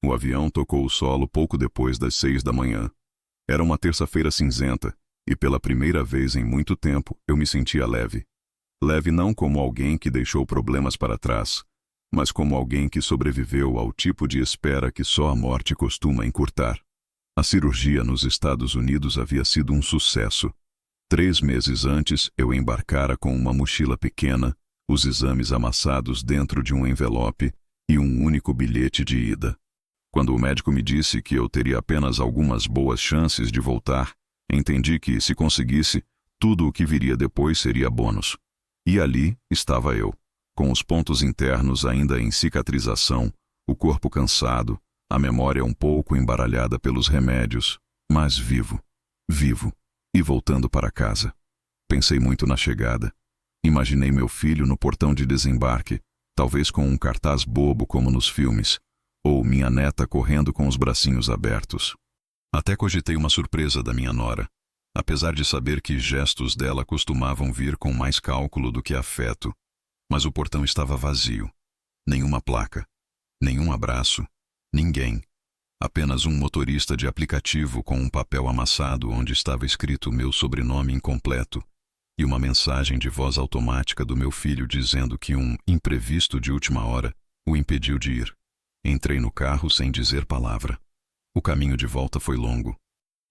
O avião tocou o solo pouco depois das 6 da manhã. Era uma terça-feira cinzenta, e pela primeira vez em muito tempo eu me sentia leve. Leve não como alguém que deixou problemas para trás, mas como alguém que sobreviveu ao tipo de espera que só a morte costuma encurtar. A cirurgia nos Estados Unidos havia sido um sucesso. 3 meses antes, eu embarcara com uma mochila pequena, os exames amassados dentro de um envelope e um único bilhete de ida. Quando o médico me disse que eu teria apenas algumas boas chances de voltar, entendi que, se conseguisse, tudo o que viria depois seria bônus. E ali estava eu, com os pontos internos ainda em cicatrização, o corpo cansado, a memória um pouco embaralhada pelos remédios, mas vivo, e voltando para casa. Pensei muito na chegada. Imaginei meu filho no portão de desembarque, talvez com um cartaz bobo como nos filmes, ou minha neta correndo com os bracinhos abertos. Até cogitei uma surpresa da minha nora, apesar de saber que gestos dela costumavam vir com mais cálculo do que afeto. Mas o portão estava vazio. Nenhuma placa, nenhum abraço, ninguém. Apenas um motorista de aplicativo com um papel amassado onde estava escrito meu sobrenome incompleto e uma mensagem de voz automática do meu filho dizendo que um imprevisto de última hora o impediu de ir. Entrei no carro sem dizer palavra. O caminho de volta foi longo.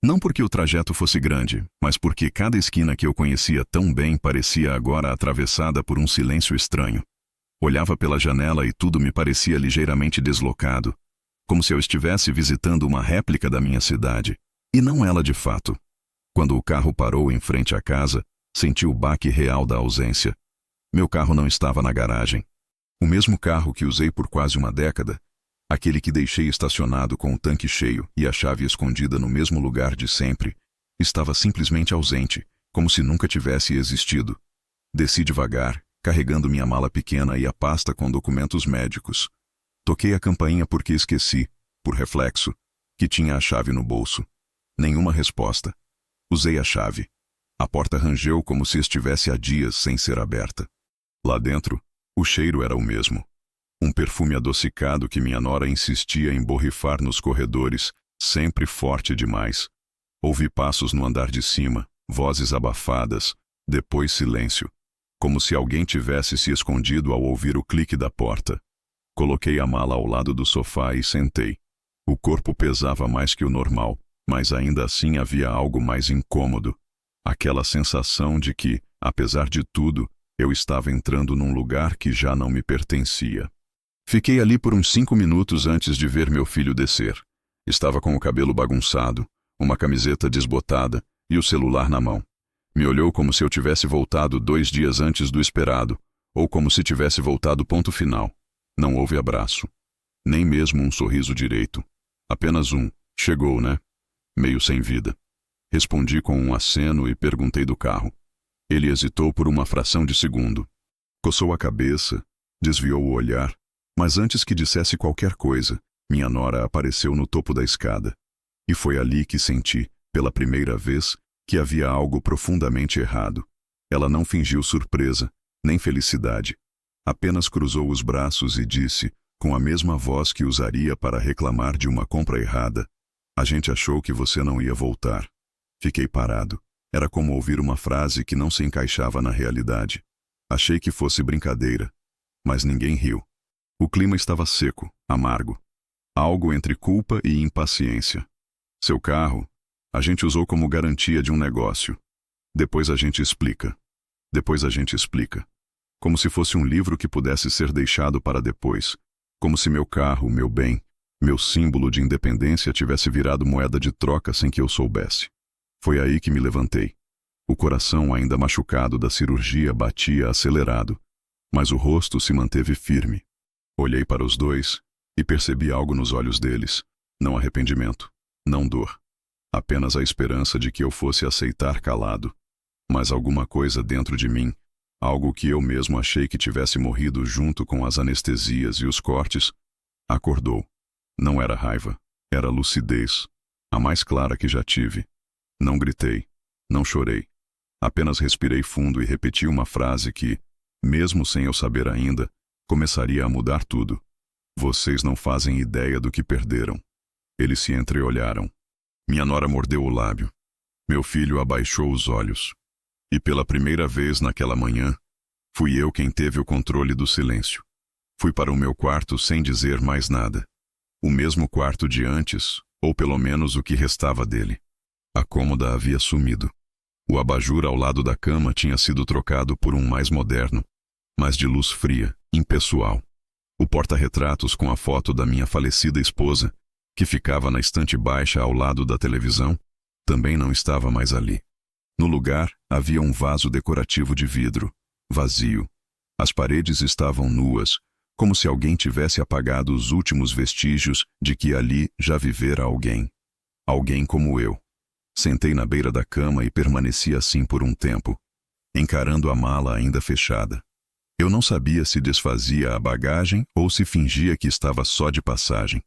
Não porque o trajeto fosse grande, mas porque cada esquina que eu conhecia tão bem parecia agora atravessada por um silêncio estranho. Olhava pela janela e tudo me parecia ligeiramente deslocado, como se eu estivesse visitando uma réplica da minha cidade, e não ela de fato. Quando o carro parou em frente à casa, senti o baque real da ausência. Meu carro não estava na garagem. O mesmo carro que usei por quase uma década, aquele que deixei estacionado com o tanque cheio e a chave escondida no mesmo lugar de sempre, estava simplesmente ausente, como se nunca tivesse existido. Desci devagar, carregando minha mala pequena e a pasta com documentos médicos. Toquei a campainha porque esqueci, por reflexo, que tinha a chave no bolso. Nenhuma resposta. Usei a chave. A porta rangeu como se estivesse há dias sem ser aberta. Lá dentro, o cheiro era o mesmo. Um perfume adocicado que minha nora insistia em borrifar nos corredores, sempre forte demais. Ouvi passos no andar de cima, vozes abafadas, depois silêncio, como se alguém tivesse se escondido ao ouvir o clique da porta. Coloquei a mala ao lado do sofá e sentei. O corpo pesava mais que o normal, mas ainda assim havia algo mais incômodo. Aquela sensação de que, apesar de tudo, eu estava entrando num lugar que já não me pertencia. Fiquei ali por uns 5 minutos antes de ver meu filho descer. Estava com o cabelo bagunçado, uma camiseta desbotada e o celular na mão. Me olhou como se eu tivesse voltado 2 dias antes do esperado, ou como se tivesse voltado ponto final. Não houve abraço. Nem mesmo um sorriso direito. Apenas um, chegou, né? Meio sem vida. Respondi com um aceno e perguntei do carro. Ele hesitou por uma fração de segundo. Coçou a cabeça, desviou o olhar, mas antes que dissesse qualquer coisa, minha nora apareceu no topo da escada. E foi ali que senti, pela primeira vez, que havia algo profundamente errado. Ela não fingiu surpresa, nem felicidade. Apenas cruzou os braços e disse, com a mesma voz que usaria para reclamar de uma compra errada: "A gente achou que você não ia voltar." Fiquei parado. Era como ouvir uma frase que não se encaixava na realidade. Achei que fosse brincadeira, mas ninguém riu. O clima estava seco, amargo. Algo entre culpa e impaciência. Seu carro, a gente usou como garantia de um negócio. Depois a gente explica. Depois a gente explica. Como se fosse um livro que pudesse ser deixado para depois. Como se meu carro, meu bem, meu símbolo de independência tivesse virado moeda de troca sem que eu soubesse. Foi aí que me levantei. O coração ainda machucado da cirurgia batia acelerado, mas o rosto se manteve firme. Olhei para os dois e percebi algo nos olhos deles. Não arrependimento, não dor. Apenas a esperança de que eu fosse aceitar calado. Mas alguma coisa dentro de mim, algo que eu mesmo achei que tivesse morrido junto com as anestesias e os cortes, acordou. Não era raiva, era lucidez, a mais clara que já tive. Não gritei, não chorei. Apenas respirei fundo e repeti uma frase que, mesmo sem eu saber ainda, começaria a mudar tudo. Vocês não fazem ideia do que perderam. Eles se entreolharam. Minha nora mordeu o lábio. Meu filho abaixou os olhos. E pela primeira vez naquela manhã, fui eu quem teve o controle do silêncio. Fui para o meu quarto sem dizer mais nada. O mesmo quarto de antes, ou pelo menos o que restava dele. A cômoda havia sumido. O abajur ao lado da cama tinha sido trocado por um mais moderno, mas de luz fria, impessoal. O porta-retratos com a foto da minha falecida esposa, que ficava na estante baixa ao lado da televisão, também não estava mais ali. No lugar, havia um vaso decorativo de vidro, vazio. As paredes estavam nuas, como se alguém tivesse apagado os últimos vestígios de que ali já vivera alguém. Alguém como eu. Sentei na beira da cama e permaneci assim por um tempo, encarando a mala ainda fechada. Eu não sabia se desfazia a bagagem ou se fingia que estava só de passagem,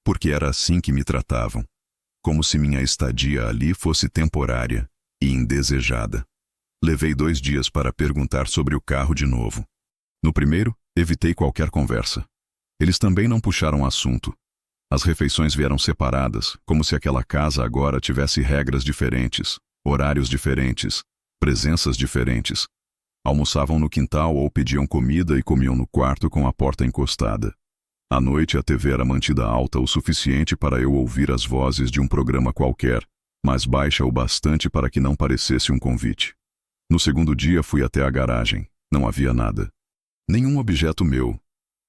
porque era assim que me tratavam, como se minha estadia ali fosse temporária e indesejada. Levei 2 dias para perguntar sobre o carro de novo. No primeiro, evitei qualquer conversa. Eles também não puxaram assunto. As refeições vieram separadas, como se aquela casa agora tivesse regras diferentes, horários diferentes, presenças diferentes. Almoçavam no quintal ou pediam comida e comiam no quarto com a porta encostada. À noite a TV era mantida alta o suficiente para eu ouvir as vozes de um programa qualquer, mas baixa o bastante para que não parecesse um convite. No segundo dia fui até a garagem. Não havia nada. Nenhum objeto meu.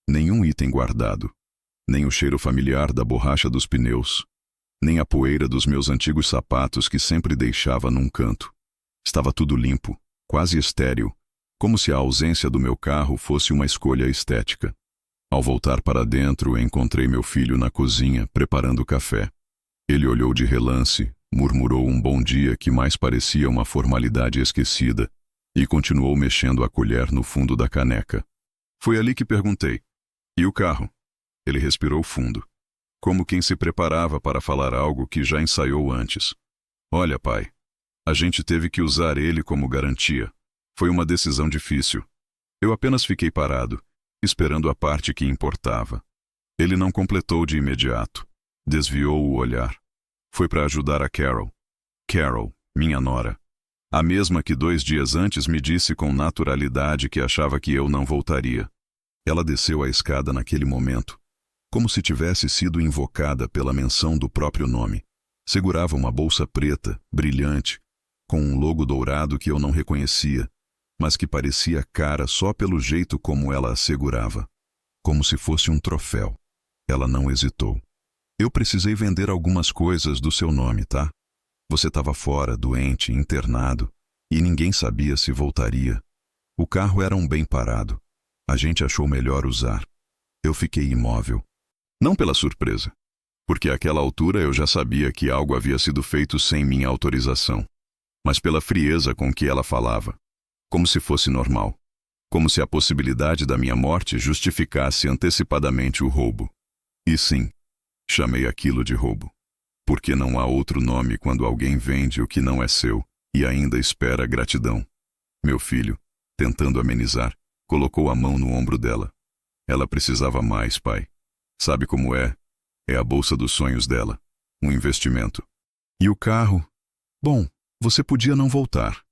Nenhum item guardado. Nem o cheiro familiar da borracha dos pneus. Nem a poeira dos meus antigos sapatos que sempre deixava num canto. Estava tudo limpo, quase estéril, como se a ausência do meu carro fosse uma escolha estética. Ao voltar para dentro, encontrei meu filho na cozinha, preparando café. Ele olhou de relance, murmurou um bom dia que mais parecia uma formalidade esquecida, e continuou mexendo a colher no fundo da caneca. Foi ali que perguntei: "E o carro?" Ele respirou fundo, como quem se preparava para falar algo que já ensaiou antes. "Olha, pai, a gente teve que usar ele como garantia. Foi uma decisão difícil. Eu apenas fiquei parado, esperando a parte que importava." Ele não completou de imediato. Desviou o olhar. Foi para ajudar a Carol. Carol, minha nora. A mesma que 2 dias antes me disse com naturalidade que achava que eu não voltaria. Ela desceu a escada naquele momento, como se tivesse sido invocada pela menção do próprio nome. Segurava uma bolsa preta, brilhante, com um logo dourado que eu não reconhecia, mas que parecia cara só pelo jeito como ela a segurava, como se fosse um troféu. Ela não hesitou. "Eu precisei vender algumas coisas do seu nome, tá? Você estava fora, doente, internado, e ninguém sabia se voltaria. O carro era um bem parado. A gente achou melhor usar." Eu fiquei imóvel. Não pela surpresa, porque àquela altura eu já sabia que algo havia sido feito sem minha autorização, mas pela frieza com que ela falava, como se fosse normal, como se a possibilidade da minha morte justificasse antecipadamente o roubo. E sim, chamei aquilo de roubo, porque não há outro nome quando alguém vende o que não é seu e ainda espera gratidão. Meu filho, tentando amenizar, colocou a mão no ombro dela. Ela precisava mais, pai. Sabe como é? É a bolsa dos sonhos dela. Um investimento. E o carro? Bom, você podia não voltar.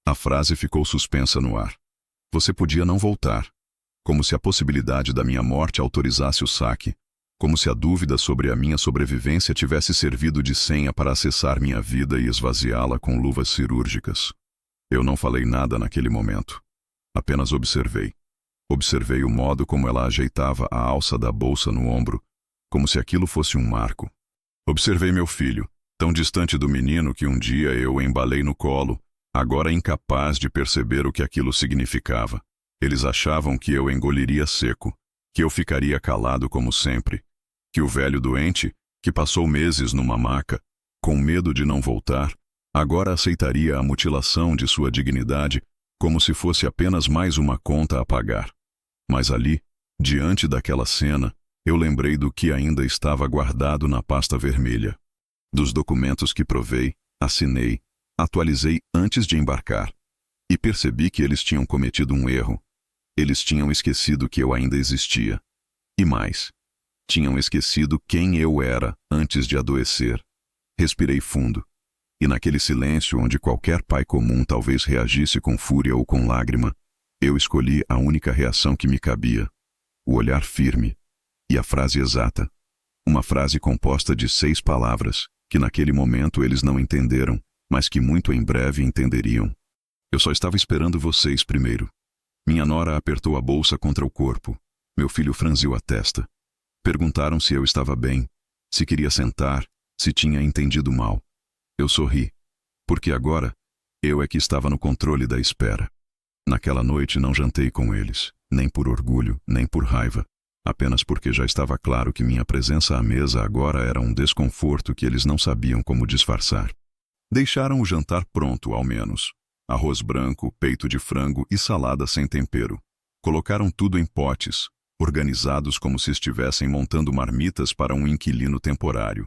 A frase ficou suspensa no ar. Você podia não voltar. Como se a possibilidade da minha morte autorizasse o saque. Como se a dúvida sobre a minha sobrevivência tivesse servido de senha para acessar minha vida e esvaziá-la com luvas cirúrgicas. Eu não falei nada naquele momento. Apenas observei. Observei o modo como ela ajeitava a alça da bolsa no ombro, como se aquilo fosse um marco. Observei meu filho, tão distante do menino que um dia eu embalei no colo, agora incapaz de perceber o que aquilo significava. Eles achavam que eu engoliria seco, que eu ficaria calado como sempre, que o velho doente, que passou meses numa maca, com medo de não voltar, agora aceitaria a mutilação de sua dignidade como se fosse apenas mais uma conta a pagar. Mas ali, diante daquela cena, eu lembrei do que ainda estava guardado na pasta vermelha. Dos documentos que provei, assinei, atualizei antes de embarcar. E percebi que eles tinham cometido um erro. Eles tinham esquecido que eu ainda existia. E mais, Tinham esquecido quem eu era antes de adoecer. Respirei fundo. E naquele silêncio onde qualquer pai comum talvez reagisse com fúria ou com lágrima, eu escolhi a única reação que me cabia. O olhar firme. E a frase exata. Uma frase composta de 6 palavras, que naquele momento eles não entenderam, mas que muito em breve entenderiam. Eu só estava esperando vocês primeiro. Minha nora apertou a bolsa contra o corpo. Meu filho franziu a testa. Perguntaram se eu estava bem, se queria sentar, se tinha entendido mal. Eu sorri, porque agora eu é que estava no controle da espera. Naquela noite não jantei com eles, nem por orgulho, nem por raiva, apenas porque já estava claro que minha presença à mesa agora era um desconforto que eles não sabiam como disfarçar. Deixaram o jantar pronto, ao menos. Arroz branco, peito de frango e salada sem tempero. Colocaram tudo em potes, organizados como se estivessem montando marmitas para um inquilino temporário.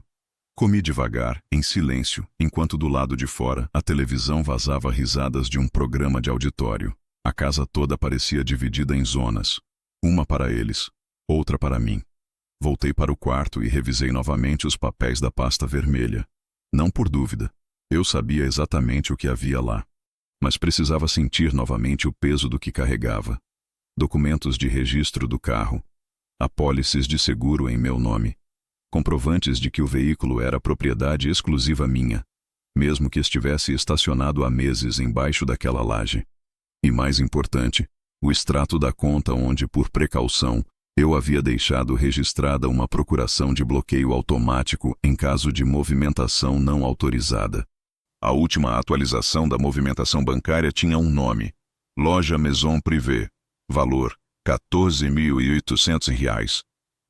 Comi devagar, em silêncio, enquanto do lado de fora a televisão vazava risadas de um programa de auditório. A casa toda parecia dividida em zonas. Uma para eles, outra para mim. Voltei para o quarto e revisei novamente os papéis da pasta vermelha. Não por dúvida. Eu sabia exatamente o que havia lá. Mas precisava sentir novamente o peso do que carregava. Documentos de registro do carro. Apólices de seguro em meu nome. Comprovantes de que o veículo era propriedade exclusiva minha, mesmo que estivesse estacionado há meses embaixo daquela laje. E mais importante, o extrato da conta onde, por precaução, eu havia deixado registrada uma procuração de bloqueio automático em caso de movimentação não autorizada. A última atualização da movimentação bancária tinha um nome: Loja Maison Privé. Valor: R$14.800.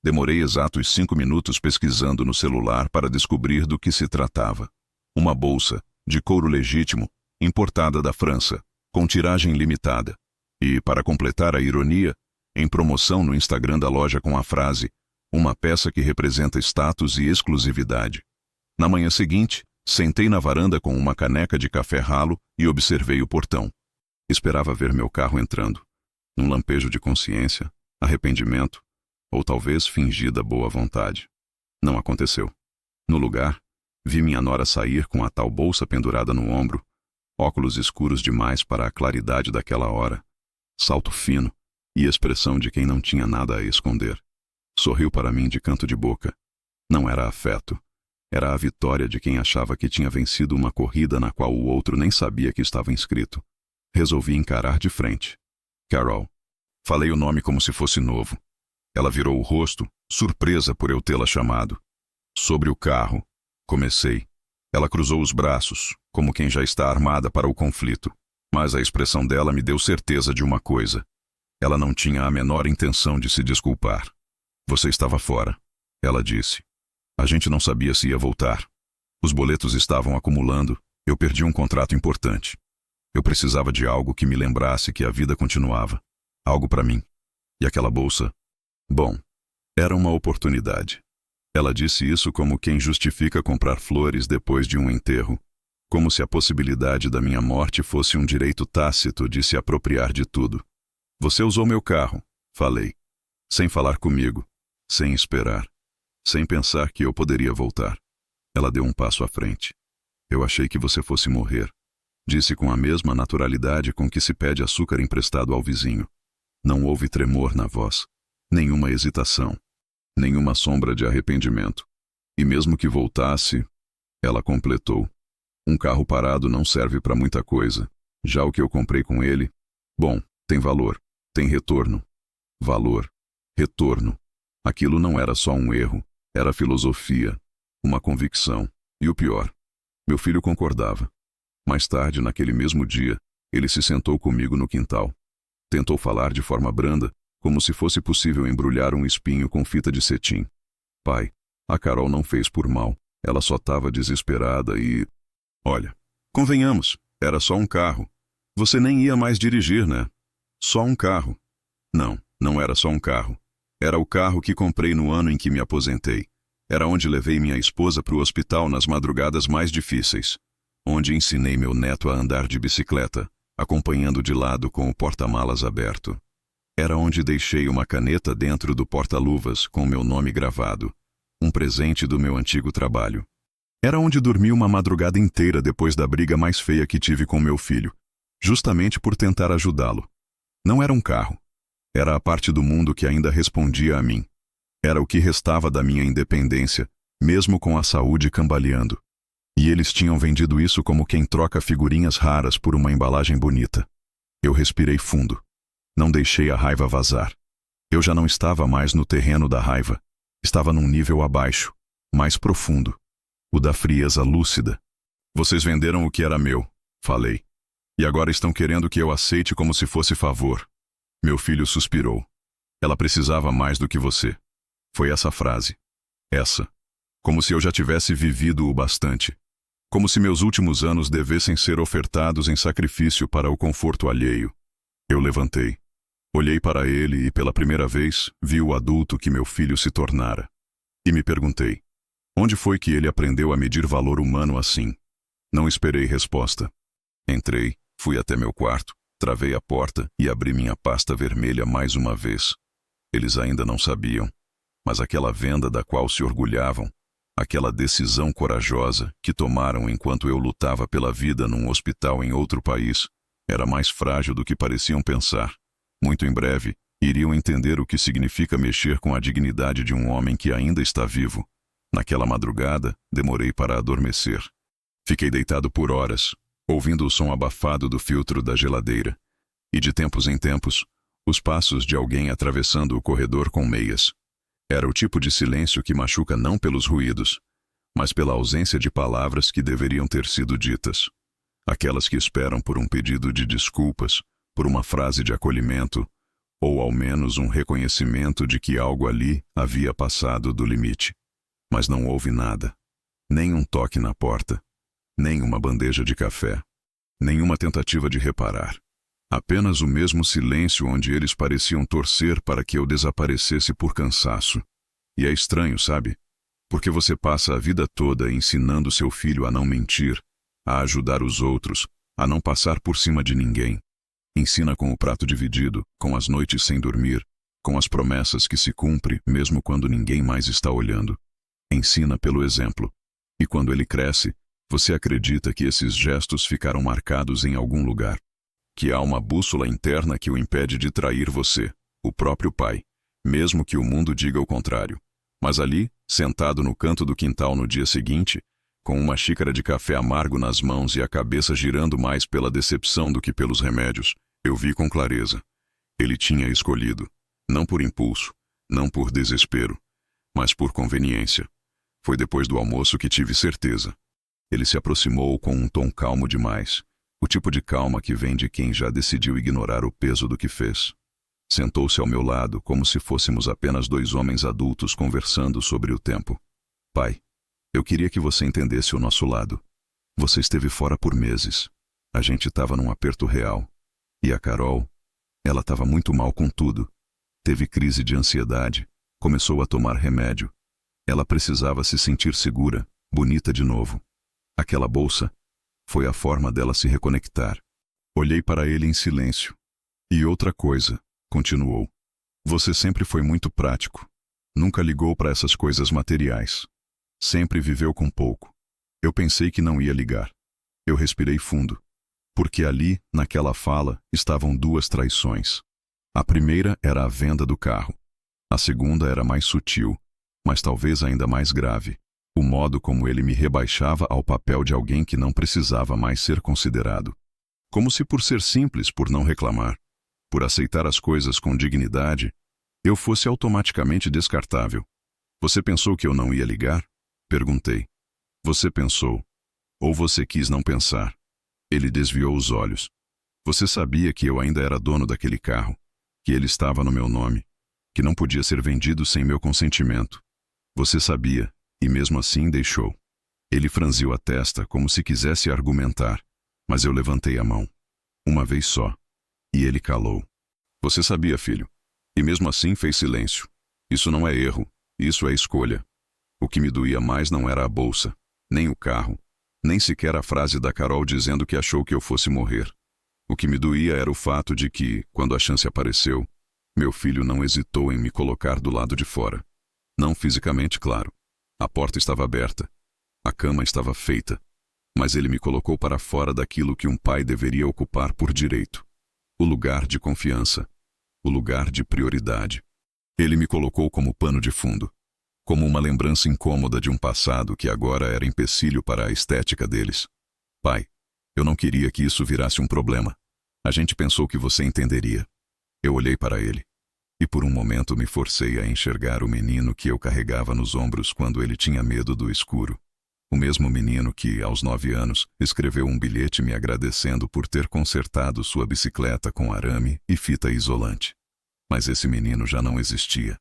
Demorei exatos 5 minutos pesquisando no celular para descobrir do que se tratava. Uma bolsa, de couro legítimo, importada da França, com tiragem limitada. E, para completar a ironia, em promoção no Instagram da loja com a frase: uma peça que representa status e exclusividade. Na manhã seguinte, sentei na varanda com uma caneca de café ralo e observei o portão. Esperava ver meu carro entrando. Num lampejo de consciência, arrependimento, ou talvez fingida boa vontade. Não aconteceu. No lugar, vi minha nora sair com a tal bolsa pendurada no ombro, óculos escuros demais para a claridade daquela hora, salto fino e expressão de quem não tinha nada a esconder. Sorriu para mim de canto de boca. Não era afeto. Era a vitória de quem achava que tinha vencido uma corrida na qual o outro nem sabia que estava inscrito. Resolvi encarar de frente. Carol. Falei o nome como se fosse novo. Ela virou o rosto, surpresa por eu tê-la chamado. Sobre o carro. Comecei. Ela cruzou os braços, como quem já está armada para o conflito. Mas a expressão dela me deu certeza de uma coisa. Ela não tinha a menor intenção de se desculpar. Você estava fora, ela disse. A gente não sabia se ia voltar. Os boletos estavam acumulando. Eu perdi um contrato importante. Eu precisava de algo que me lembrasse que a vida continuava. Algo para mim. E aquela bolsa... Bom, era uma oportunidade. Ela disse isso como quem justifica comprar flores depois de um enterro, como se a possibilidade da minha morte fosse um direito tácito de se apropriar de tudo. Você usou meu carro, falei, sem falar comigo, sem esperar, sem pensar que eu poderia voltar. Ela deu um passo à frente. Eu achei que você fosse morrer, disse com a mesma naturalidade com que se pede açúcar emprestado ao vizinho. Não houve tremor na voz. Nenhuma hesitação, nenhuma sombra de arrependimento. E mesmo que voltasse, ela completou. Um carro parado não serve para muita coisa. Já o que eu comprei com ele, bom, tem valor, tem retorno. Valor, retorno. Aquilo não era só um erro, era filosofia, uma convicção. E o pior, meu filho concordava. Mais tarde, naquele mesmo dia, ele se sentou comigo no quintal. Tentou falar de forma branda, como se fosse possível embrulhar um espinho com fita de cetim. Pai, a Carol não fez por mal. Ela só estava desesperada e... Olha, convenhamos, era só um carro. Você nem ia mais dirigir, né? Só um carro. Não, não era só um carro. Era o carro que comprei no ano em que me aposentei. Era onde levei minha esposa para o hospital nas madrugadas mais difíceis. Onde ensinei meu neto a andar de bicicleta, acompanhando de lado com o porta-malas aberto. Era onde deixei uma caneta dentro do porta-luvas com meu nome gravado, um presente do meu antigo trabalho. Era onde dormi uma madrugada inteira depois da briga mais feia que tive com meu filho, justamente por tentar ajudá-lo. Não era um carro. Era a parte do mundo que ainda respondia a mim. Era o que restava da minha independência, mesmo com a saúde cambaleando. E eles tinham vendido isso como quem troca figurinhas raras por uma embalagem bonita. Eu respirei fundo. Não deixei a raiva vazar. Eu já não estava mais no terreno da raiva. Estava num nível abaixo, mais profundo. O da frieza lúcida. Vocês venderam o que era meu, falei. E agora estão querendo que eu aceite como se fosse favor. Meu filho suspirou. Ela precisava mais do que você. Foi essa frase. Essa. Como se eu já tivesse vivido o bastante. Como se meus últimos anos devessem ser ofertados em sacrifício para o conforto alheio. Eu levantei. Olhei para ele e, pela primeira vez, vi o adulto que meu filho se tornara. E me perguntei, onde foi que ele aprendeu a medir valor humano assim? Não esperei resposta. Entrei, fui até meu quarto, travei a porta e abri minha pasta vermelha mais uma vez. Eles ainda não sabiam, mas aquela venda da qual se orgulhavam, aquela decisão corajosa que tomaram enquanto eu lutava pela vida num hospital em outro país, era mais frágil do que pareciam pensar. Muito em breve, iriam entender o que significa mexer com a dignidade de um homem que ainda está vivo. Naquela madrugada, demorei para adormecer. Fiquei deitado por horas, ouvindo o som abafado do filtro da geladeira. E de tempos em tempos, os passos de alguém atravessando o corredor com meias. Era o tipo de silêncio que machuca não pelos ruídos, mas pela ausência de palavras que deveriam ter sido ditas. Aquelas que esperam por um pedido de desculpas, por uma frase de acolhimento, ou ao menos um reconhecimento de que algo ali havia passado do limite. Mas não houve nada. Nem um toque na porta, nem uma bandeja de café, nenhuma tentativa de reparar. Apenas o mesmo silêncio onde eles pareciam torcer para que eu desaparecesse por cansaço. E é estranho, sabe? Porque você passa a vida toda ensinando seu filho a não mentir, a ajudar os outros, a não passar por cima de ninguém. Ensina com o prato dividido, com as noites sem dormir, com as promessas que se cumpre mesmo quando ninguém mais está olhando. Ensina pelo exemplo. E quando ele cresce, você acredita que esses gestos ficaram marcados em algum lugar. Que há uma bússola interna que o impede de trair você, o próprio pai, mesmo que o mundo diga o contrário. Mas ali, sentado no canto do quintal no dia seguinte, com uma xícara de café amargo nas mãos e a cabeça girando mais pela decepção do que pelos remédios, eu vi com clareza. Ele tinha escolhido, não por impulso, não por desespero, mas por conveniência. Foi depois do almoço que tive certeza. Ele se aproximou com um tom calmo demais, o tipo de calma que vem de quem já decidiu ignorar o peso do que fez. Sentou-se ao meu lado como se fôssemos apenas dois homens adultos conversando sobre o tempo. Pai, eu queria que você entendesse o nosso lado. Você esteve fora por meses. A gente estava num aperto real. E a Carol, ela estava muito mal com tudo. Teve crise de ansiedade, começou a tomar remédio. Ela precisava se sentir segura, bonita de novo. Aquela bolsa foi a forma dela se reconectar. Olhei para ele em silêncio. E outra coisa, continuou. Você sempre foi muito prático. Nunca ligou para essas coisas materiais. Sempre viveu com pouco. Eu pensei que não ia ligar. Eu respirei fundo. Porque ali, naquela fala, estavam duas traições. A primeira era a venda do carro. A segunda era mais sutil, mas talvez ainda mais grave. O modo como ele me rebaixava ao papel de alguém que não precisava mais ser considerado. Como se por ser simples, por não reclamar, por aceitar as coisas com dignidade, eu fosse automaticamente descartável. Você pensou que eu não ia ligar? Perguntei. Você pensou. Ou você quis não pensar? Ele desviou os olhos. Você sabia que eu ainda era dono daquele carro, que ele estava no meu nome, que não podia ser vendido sem meu consentimento. Você sabia, e mesmo assim deixou. Ele franziu a testa como se quisesse argumentar, mas eu levantei a mão. Uma vez só. E ele calou. Você sabia, filho. E mesmo assim fez silêncio. Isso não é erro, isso é escolha. O que me doía mais não era a bolsa, nem o carro, nem sequer a frase da Carol dizendo que achou que eu fosse morrer. O que me doía era o fato de que, quando a chance apareceu, Meu filho não hesitou em me colocar do lado de fora. Não fisicamente, claro. A porta estava aberta. A cama estava feita. Mas ele me colocou para fora daquilo que um pai deveria ocupar por direito. O lugar de confiança. O lugar de prioridade. Ele me colocou como pano de fundo. Como uma lembrança incômoda de um passado que agora era empecilho para a estética deles. Pai, eu não queria que isso virasse um problema. A gente pensou que você entenderia. Eu olhei para ele. E por um momento me forcei a enxergar o menino que eu carregava nos ombros quando ele tinha medo do escuro. O mesmo menino que, aos 9 anos, escreveu um bilhete me agradecendo por ter consertado sua bicicleta com arame e fita isolante. Mas esse menino já não existia.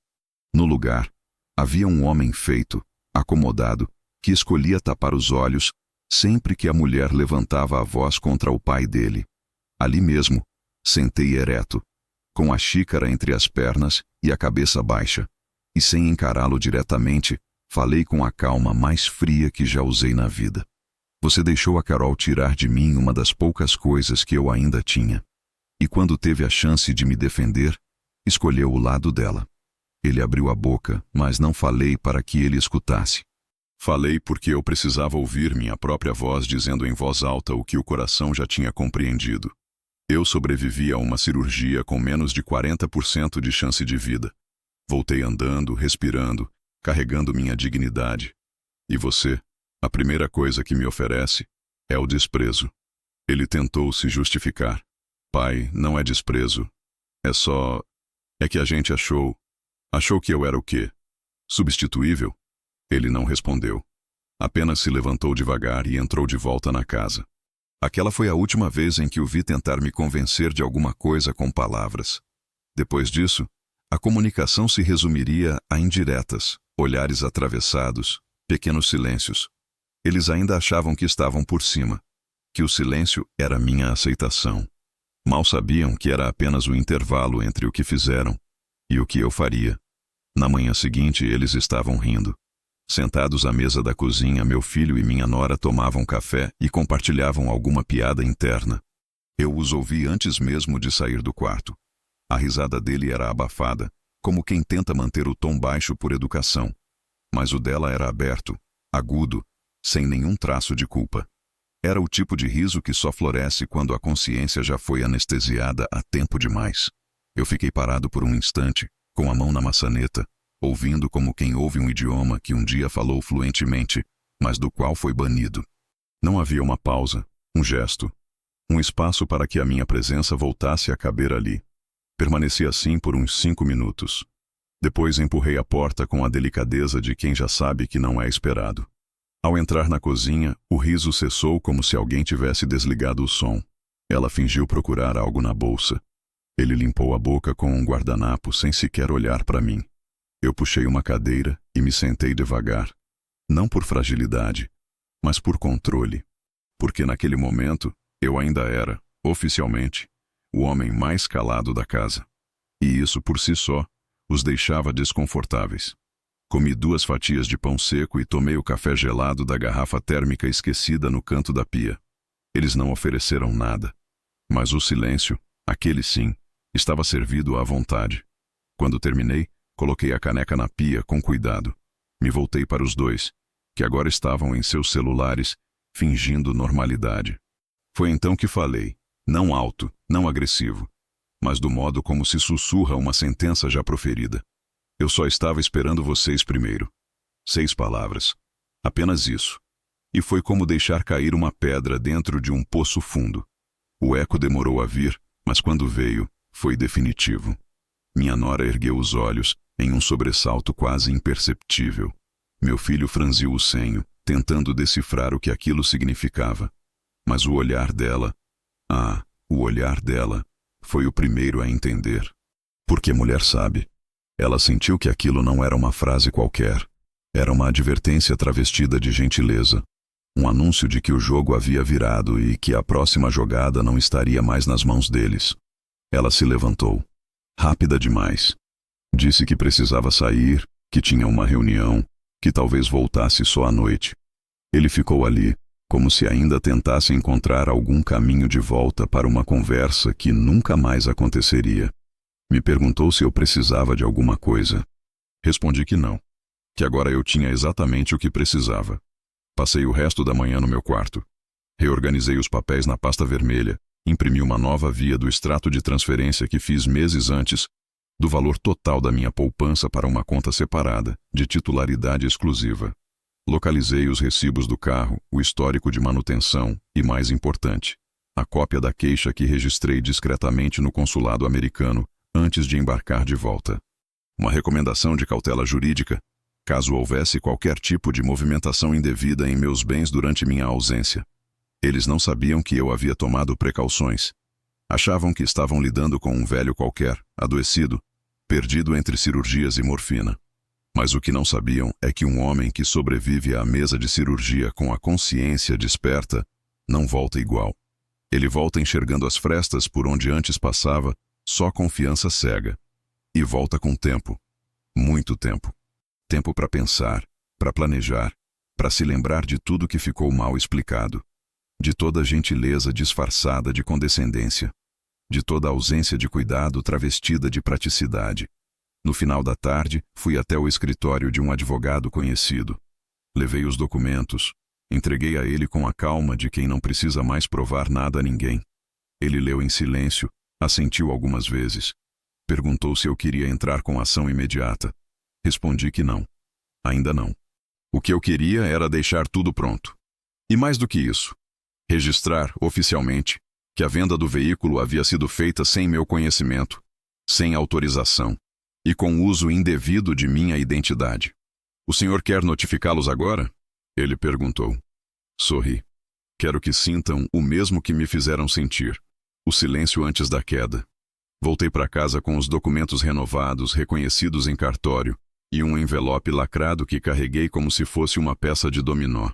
No lugar, havia um homem feito, acomodado, que escolhia tapar os olhos sempre que a mulher levantava a voz contra o pai dele. Ali mesmo, sentei ereto, com a xícara entre as pernas e a cabeça baixa, e sem encará-lo diretamente, falei com a calma mais fria que já usei na vida. Você deixou a Carol tirar de mim uma das poucas coisas que eu ainda tinha. E quando teve a chance de me defender, escolheu o lado dela. Ele abriu a boca, mas não falei para que ele escutasse. Falei porque eu precisava ouvir minha própria voz dizendo em voz alta o que o coração já tinha compreendido. Eu sobrevivi a uma cirurgia com menos de 40% de chance de vida. Voltei andando, respirando, carregando minha dignidade. E você, a primeira coisa que me oferece, é o desprezo. Ele tentou se justificar. Pai, não é desprezo. É só... É que a gente achou... Achou que eu era o quê? Substituível? Ele não respondeu. Apenas se levantou devagar e entrou de volta na casa. Aquela foi a última vez em que o vi tentar me convencer de alguma coisa com palavras. Depois disso, a comunicação se resumiria a indiretas, olhares atravessados, pequenos silêncios. Eles ainda achavam que estavam por cima, que o silêncio era minha aceitação. Mal sabiam que era apenas o intervalo entre o que fizeram e o que eu faria. Na manhã seguinte, eles estavam rindo. Sentados à mesa da cozinha, meu filho e minha nora tomavam café e compartilhavam alguma piada interna. Eu os ouvi antes mesmo de sair do quarto. A risada dele era abafada, como quem tenta manter o tom baixo por educação. Mas o dela era aberto, agudo, sem nenhum traço de culpa. Era o tipo de riso que só floresce quando a consciência já foi anestesiada há tempo demais. Eu fiquei parado por um instante, com a mão na maçaneta, ouvindo como quem ouve um idioma que um dia falou fluentemente, mas do qual foi banido. Não havia uma pausa, um gesto, um espaço para que a minha presença voltasse a caber ali. Permaneci assim por uns 5 minutos. Depois empurrei a porta com a delicadeza de quem já sabe que não é esperado. Ao entrar na cozinha, o riso cessou como se alguém tivesse desligado o som. Ela fingiu procurar algo na bolsa. Ele limpou a boca com um guardanapo sem sequer olhar para mim. Eu puxei uma cadeira e me sentei devagar. Não por fragilidade, mas por controle. Porque naquele momento, eu ainda era, oficialmente, o homem mais calado da casa. E isso por si só os deixava desconfortáveis. Comi 2 fatias de pão seco e tomei o café gelado da garrafa térmica esquecida no canto da pia. Eles não ofereceram nada. Mas o silêncio, aquele sim, estava servido à vontade. Quando terminei, coloquei a caneca na pia com cuidado. Me voltei para os 2, que agora estavam em seus celulares, fingindo normalidade. Foi então que falei, não alto, não agressivo, mas do modo como se sussurra uma sentença já proferida. Eu só estava esperando vocês primeiro. 6 palavras. Apenas isso. E foi como deixar cair uma pedra dentro de um poço fundo. O eco demorou a vir, mas quando veio, foi definitivo. Minha nora ergueu os olhos, em um sobressalto quase imperceptível. Meu filho franziu o senho, tentando decifrar o que aquilo significava. Mas o olhar dela... o olhar dela foi o primeiro a entender. Porque mulher sabe. Ela sentiu que aquilo não era uma frase qualquer. Era uma advertência travestida de gentileza. Um anúncio de que o jogo havia virado e que a próxima jogada não estaria mais nas mãos deles. Ela se levantou. Rápida demais. Disse que precisava sair, que tinha uma reunião, que talvez voltasse só à noite. Ele ficou ali, como se ainda tentasse encontrar algum caminho de volta para uma conversa que nunca mais aconteceria. Me perguntou se eu precisava de alguma coisa. Respondi que não, que agora eu tinha exatamente o que precisava. Passei o resto da manhã no meu quarto. Reorganizei os papéis na pasta vermelha, imprimi uma nova via do extrato de transferência que fiz meses antes, do valor total da minha poupança para uma conta separada, de titularidade exclusiva. Localizei os recibos do carro, o histórico de manutenção e, mais importante, a cópia da queixa que registrei discretamente no consulado americano antes de embarcar de volta. Uma recomendação de cautela jurídica, caso houvesse qualquer tipo de movimentação indevida em meus bens durante minha ausência. Eles não sabiam que eu havia tomado precauções. Achavam que estavam lidando com um velho qualquer, adoecido, perdido entre cirurgias e morfina. Mas o que não sabiam é que um homem que sobrevive à mesa de cirurgia com a consciência desperta não volta igual. Ele volta enxergando as frestas por onde antes passava só confiança cega. E volta com tempo. Muito tempo. Tempo para pensar, para planejar, para se lembrar de tudo que ficou mal explicado. De toda a gentileza disfarçada de condescendência. De toda a ausência de cuidado travestida de praticidade. No final da tarde, fui até o escritório de um advogado conhecido. Levei os documentos, entreguei a ele com a calma de quem não precisa mais provar nada a ninguém. Ele leu em silêncio, assentiu algumas vezes. Perguntou se eu queria entrar com ação imediata. Respondi que não. Ainda não. O que eu queria era deixar tudo pronto. E mais do que isso, registrar, oficialmente, que a venda do veículo havia sido feita sem meu conhecimento, sem autorização, e com uso indevido de minha identidade. O senhor quer notificá-los agora? Ele perguntou. Sorri. Quero que sintam o mesmo que me fizeram sentir, o silêncio antes da queda. Voltei para casa com os documentos renovados, reconhecidos em cartório, e um envelope lacrado que carreguei como se fosse uma peça de dominó.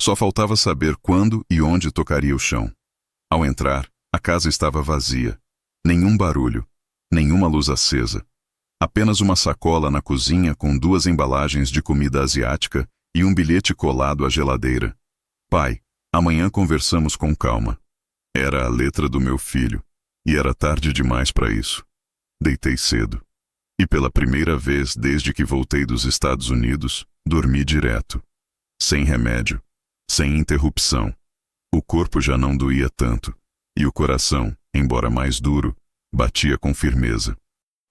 Só faltava saber quando e onde tocaria o chão. Ao entrar, a casa estava vazia. Nenhum barulho, nenhuma luz acesa. Apenas uma sacola na cozinha com 2 embalagens de comida asiática e um bilhete colado à geladeira. Pai, amanhã conversamos com calma. Era a letra do meu filho, e era tarde demais para isso. Deitei cedo. E pela primeira vez desde que voltei dos Estados Unidos, dormi direto. Sem remédio, sem interrupção. O corpo já não doía tanto, e o coração, embora mais duro, batia com firmeza.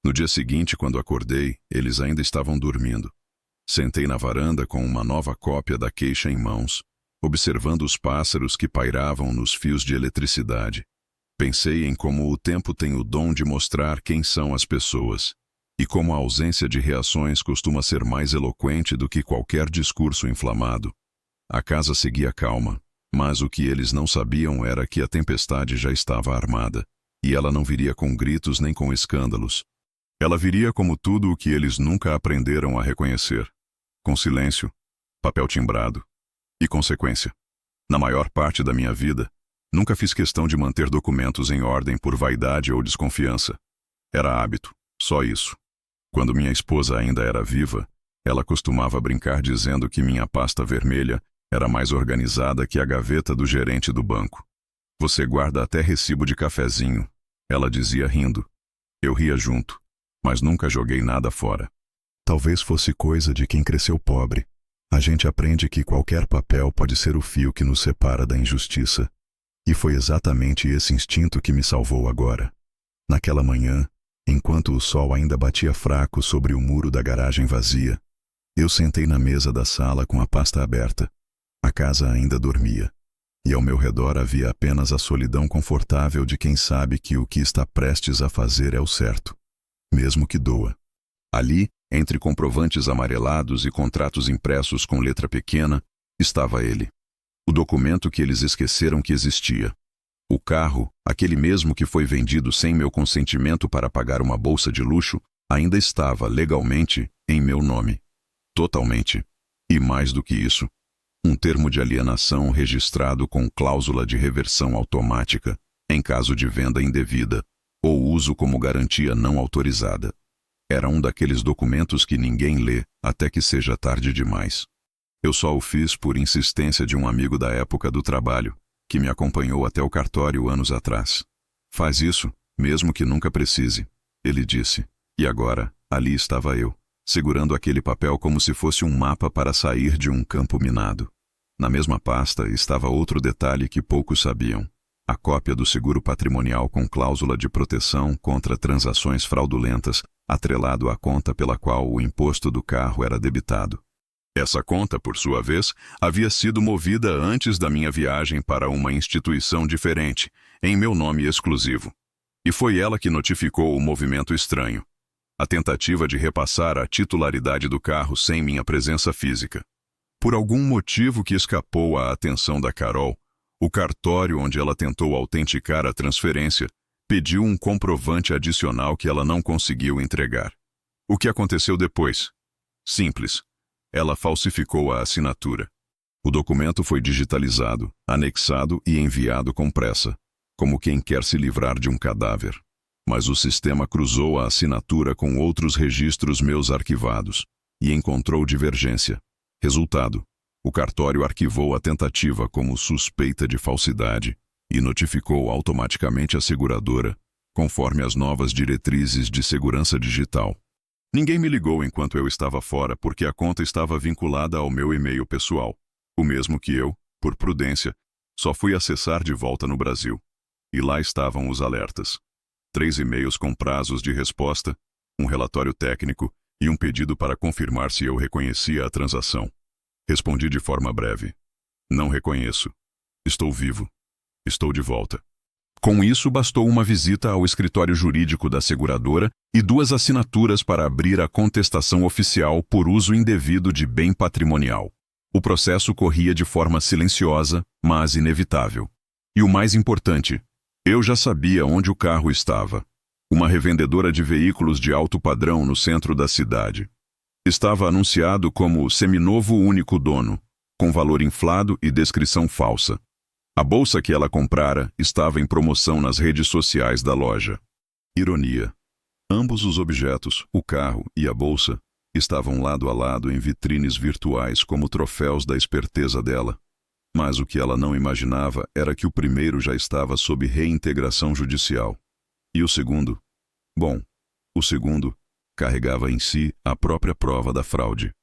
No dia seguinte, quando acordei, eles ainda estavam dormindo. Sentei na varanda com uma nova cópia da queixa em mãos, observando os pássaros que pairavam nos fios de eletricidade. Pensei em como o tempo tem o dom de mostrar quem são as pessoas, e como a ausência de reações costuma ser mais eloquente do que qualquer discurso inflamado. A casa seguia calma, mas o que eles não sabiam era que a tempestade já estava armada, e ela não viria com gritos nem com escândalos. Ela viria como tudo o que eles nunca aprenderam a reconhecer. Com silêncio, papel timbrado e consequência. Na maior parte da minha vida, nunca fiz questão de manter documentos em ordem por vaidade ou desconfiança. Era hábito, só isso. Quando minha esposa ainda era viva, ela costumava brincar dizendo que minha pasta vermelha era mais organizada que a gaveta do gerente do banco. Você guarda até recibo de cafezinho, ela dizia rindo. Eu ria junto, mas nunca joguei nada fora. Talvez fosse coisa de quem cresceu pobre. A gente aprende que qualquer papel pode ser o fio que nos separa da injustiça. E foi exatamente esse instinto que me salvou agora. Naquela manhã, enquanto o sol ainda batia fraco sobre o muro da garagem vazia, eu sentei na mesa da sala com a pasta aberta. A casa ainda dormia. E ao meu redor havia apenas a solidão confortável de quem sabe que o que está prestes a fazer é o certo, mesmo que doa. Ali, entre comprovantes amarelados e contratos impressos com letra pequena, estava ele. O documento que eles esqueceram que existia. O carro, aquele mesmo que foi vendido sem meu consentimento para pagar uma bolsa de luxo, ainda estava, legalmente, em meu nome. Totalmente. E mais do que isso, um termo de alienação registrado com cláusula de reversão automática, em caso de venda indevida, ou uso como garantia não autorizada. Era um daqueles documentos que ninguém lê até que seja tarde demais. Eu só o fiz por insistência de um amigo da época do trabalho, que me acompanhou até o cartório anos atrás. Faz isso, mesmo que nunca precise. ele disse. E agora, ali estava eu, segurando aquele papel como se fosse um mapa para sair de um campo minado. Na mesma pasta estava outro detalhe que poucos sabiam: a cópia do seguro patrimonial com cláusula de proteção contra transações fraudulentas, atrelado à conta pela qual o imposto do carro era debitado. Essa conta, por sua vez, havia sido movida antes da minha viagem para uma instituição diferente, em meu nome exclusivo. E foi ela que notificou o movimento estranho: a tentativa de repassar a titularidade do carro sem minha presença física. Por algum motivo que escapou à atenção da Carol, o cartório onde ela tentou autenticar a transferência pediu um comprovante adicional que ela não conseguiu entregar. O que aconteceu depois? Simples. Ela falsificou a assinatura. O documento foi digitalizado, anexado e enviado com pressa, como quem quer se livrar de um cadáver. Mas o sistema cruzou a assinatura com outros registros meus arquivados e encontrou divergência. Resultado: o cartório arquivou a tentativa como suspeita de falsidade e notificou automaticamente a seguradora, conforme as novas diretrizes de segurança digital. Ninguém me ligou enquanto eu estava fora porque a conta estava vinculada ao meu e-mail pessoal, o mesmo que eu, por prudência, só fui acessar de volta no Brasil. E lá estavam os alertas. 3 e-mails com prazos de resposta, um relatório técnico e um pedido para confirmar se eu reconhecia a transação. Respondi de forma breve: não reconheço. Estou vivo. Estou de volta. Com isso, bastou uma visita ao escritório jurídico da seguradora e 2 assinaturas para abrir a contestação oficial por uso indevido de bem patrimonial. O processo corria de forma silenciosa, mas inevitável. E o mais importante, eu já sabia onde o carro estava. Uma revendedora de veículos de alto padrão no centro da cidade. Estava anunciado como seminovo único dono, com valor inflado e descrição falsa. A bolsa que ela comprara estava em promoção nas redes sociais da loja. Ironia. Ambos os objetos, o carro e a bolsa, estavam lado a lado em vitrines virtuais como troféus da esperteza dela. Mas o que ela não imaginava era que o primeiro já estava sob reintegração judicial. E o segundo? Bom, o segundo carregava em si a própria prova da fraude,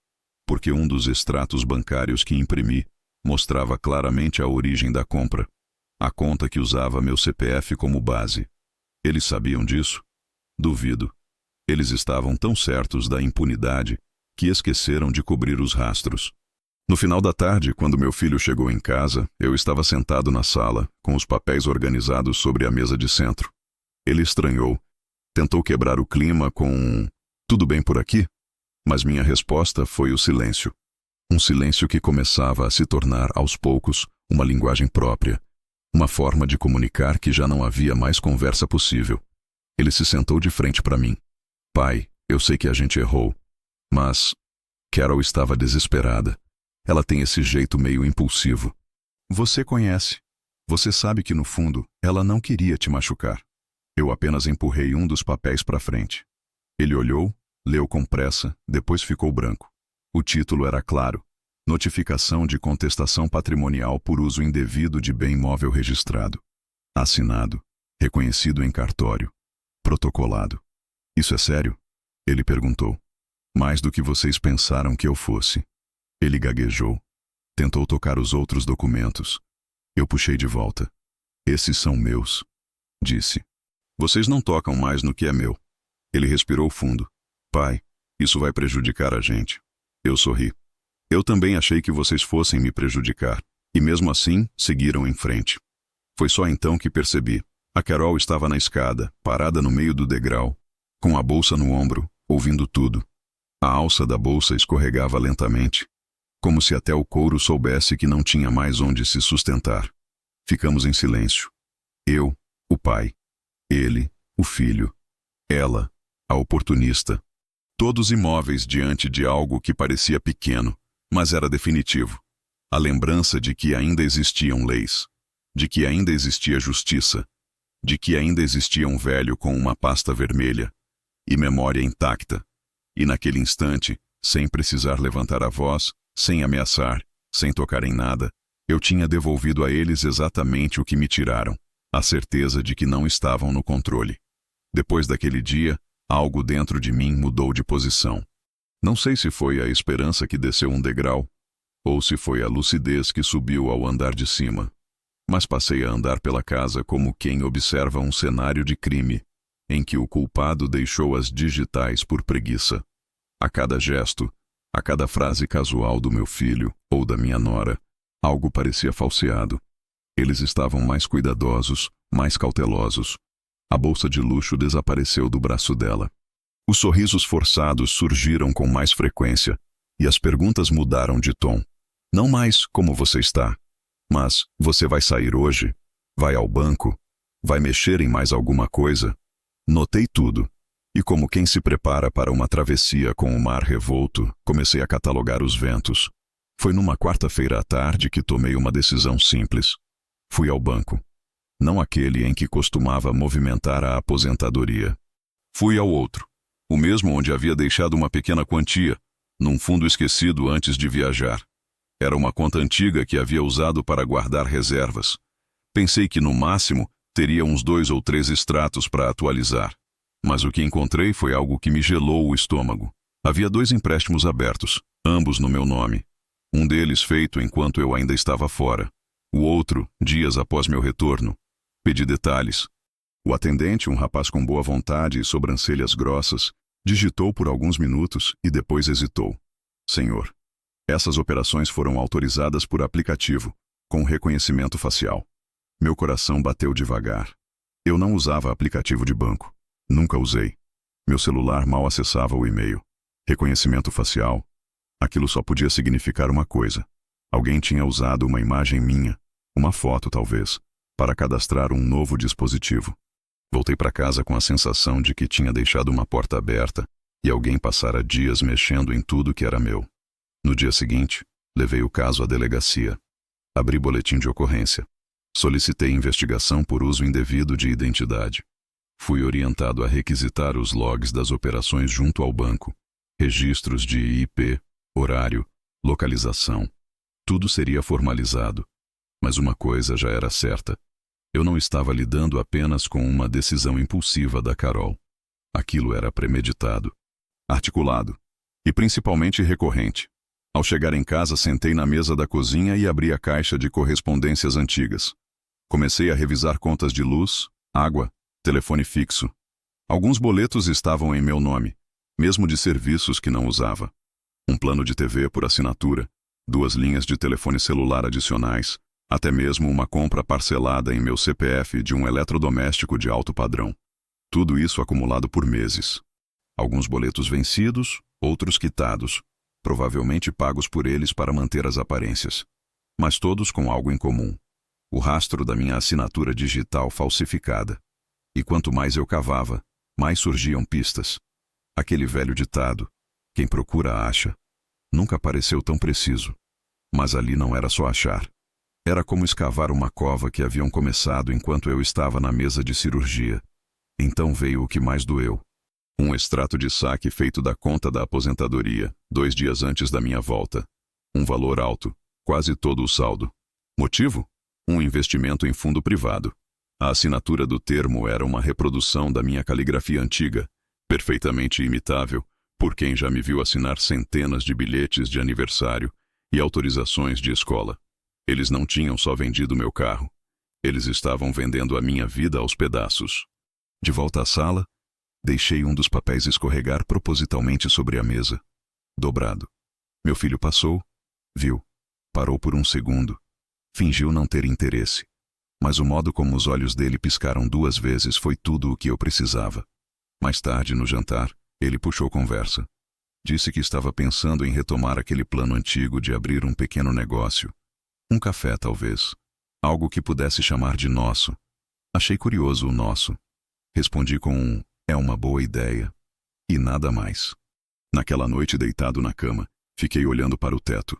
porque um dos extratos bancários que imprimi mostrava claramente a origem da compra, a conta que usava meu CPF como base. Eles sabiam disso? Duvido. Eles estavam tão certos da impunidade que esqueceram de cobrir os rastros. No final da tarde, quando meu filho chegou em casa, eu estava sentado na sala, com os papéis organizados sobre a mesa de centro. Ele estranhou. Tentou quebrar o clima com um "tudo bem por aqui?", mas minha resposta foi o silêncio. Um silêncio que começava a se tornar, aos poucos, uma linguagem própria, uma forma de comunicar que já não havia mais conversa possível. Ele se sentou de frente para mim. "Pai, eu sei que a gente errou, mas..." Carol estava desesperada. Ela tem esse jeito meio impulsivo. "Você conhece. Você sabe que, no fundo, ela não queria te machucar." Eu apenas empurrei um dos papéis para frente. Ele olhou, leu com pressa, depois ficou branco. O título era claro: Notificação de contestação patrimonial por uso indevido de bem móvel registrado. Assinado, reconhecido em cartório, protocolado. "Isso é sério?" ele perguntou. "Mais do que vocês pensaram que eu fosse." Ele gaguejou. Tentou tocar os outros documentos. Eu puxei de volta. "Esses são meus", disse. "Vocês não tocam mais no que é meu." Ele respirou fundo. "Pai, isso vai prejudicar a gente." Eu sorri. "Eu também achei que vocês fossem me prejudicar, e mesmo assim, seguiram em frente." Foi só então que percebi. A Carol estava na escada, parada no meio do degrau, com a bolsa no ombro, ouvindo tudo. A alça da bolsa escorregava lentamente, como se até o couro soubesse que não tinha mais onde se sustentar. Ficamos em silêncio. Eu, o pai. Ele, o filho. Ela, a oportunista. Todos imóveis diante de algo que parecia pequeno, mas era definitivo. A lembrança de que ainda existiam leis, de que ainda existia justiça, de que ainda existia um velho com uma pasta vermelha, e memória intacta. E naquele instante, sem precisar levantar a voz, sem ameaçar, sem tocar em nada, eu tinha devolvido a eles exatamente o que me tiraram, a certeza de que não estavam no controle. Depois daquele dia, Algo dentro de mim mudou de posição. Não sei se foi a esperança que desceu um degrau, ou se foi a lucidez que subiu ao andar de cima, mas passei a andar pela casa como quem observa um cenário de crime, em que o culpado deixou as digitais por preguiça. A cada gesto, a cada frase casual do meu filho ou da minha nora, algo parecia falseado. Eles estavam mais cuidadosos, mais cautelosos. A bolsa de luxo desapareceu do braço dela. Os sorrisos forçados surgiram com mais frequência, e as perguntas mudaram de tom. Não mais como você está, mas você vai sair hoje? Vai ao banco? Vai mexer em mais alguma coisa? Notei tudo, e como quem se prepara para uma travessia com o mar revolto, comecei a catalogar os ventos. Foi numa quarta-feira à tarde que tomei uma decisão simples. Fui ao banco. Não aquele em que costumava movimentar a aposentadoria. Fui ao outro, o mesmo onde havia deixado uma pequena quantia, num fundo esquecido antes de viajar. Era uma conta antiga que havia usado para guardar reservas. Pensei que no máximo teria uns 2 ou 3 extratos para atualizar. Mas o que encontrei foi algo que me gelou o estômago. Havia 2 empréstimos abertos, ambos no meu nome. Um deles feito enquanto eu ainda estava fora. O outro, dias após meu retorno. Pedi detalhes. O atendente, um rapaz com boa vontade e sobrancelhas grossas, digitou por alguns minutos e depois hesitou. Senhor, essas operações foram autorizadas por aplicativo, com reconhecimento facial. Meu coração bateu devagar. Eu não usava aplicativo de banco. Nunca usei. Meu celular mal acessava o e-mail. Reconhecimento facial? Aquilo só podia significar uma coisa. Alguém tinha usado uma imagem minha, uma foto talvez, para cadastrar um novo dispositivo. Voltei para casa com a sensação de que tinha deixado uma porta aberta e alguém passara dias mexendo em tudo que era meu. No dia seguinte, levei o caso à delegacia. Abri boletim de ocorrência. Solicitei investigação por uso indevido de identidade. Fui orientado a requisitar os logs das operações junto ao banco, registros de IP, horário, localização. Tudo seria formalizado. Mas uma coisa já era certa. Eu não estava lidando apenas com uma decisão impulsiva da Carol. Aquilo era premeditado, articulado e principalmente recorrente. Ao chegar em casa, sentei na mesa da cozinha e abri a caixa de correspondências antigas. Comecei a revisar contas de luz, água, telefone fixo. Alguns boletos estavam em meu nome, mesmo de serviços que não usava. Um plano de TV por assinatura, 2 linhas de telefone celular adicionais, até mesmo uma compra parcelada em meu CPF de um eletrodoméstico de alto padrão. Tudo isso acumulado por meses. Alguns boletos vencidos, outros quitados, provavelmente pagos por eles para manter as aparências. Mas todos com algo em comum. O rastro da minha assinatura digital falsificada. E quanto mais eu cavava, mais surgiam pistas. Aquele velho ditado, quem procura acha, nunca pareceu tão preciso. Mas ali não era só achar. Era como escavar uma cova que haviam começado enquanto eu estava na mesa de cirurgia. Então veio o que mais doeu. Um extrato de saque feito da conta da aposentadoria, 2 dias antes da minha volta. Um valor alto, quase todo o saldo. Motivo? Um investimento em fundo privado. A assinatura do termo era uma reprodução da minha caligrafia antiga, perfeitamente imitável, por quem já me viu assinar centenas de bilhetes de aniversário e autorizações de escola. Eles não tinham só vendido meu carro. Eles estavam vendendo a minha vida aos pedaços. De volta à sala, deixei um dos papéis escorregar propositalmente sobre a mesa, dobrado. Meu filho passou, viu, parou por um segundo, fingiu não ter interesse. Mas o modo como os olhos dele piscaram 2 vezes foi tudo o que eu precisava. Mais tarde, no jantar, ele puxou conversa. Disse que estava pensando em retomar aquele plano antigo de abrir um pequeno negócio. Um café, talvez. Algo que pudesse chamar de nosso. Achei curioso o nosso. Respondi com um, é uma boa ideia. E nada mais. Naquela noite, deitado na cama, fiquei olhando para o teto.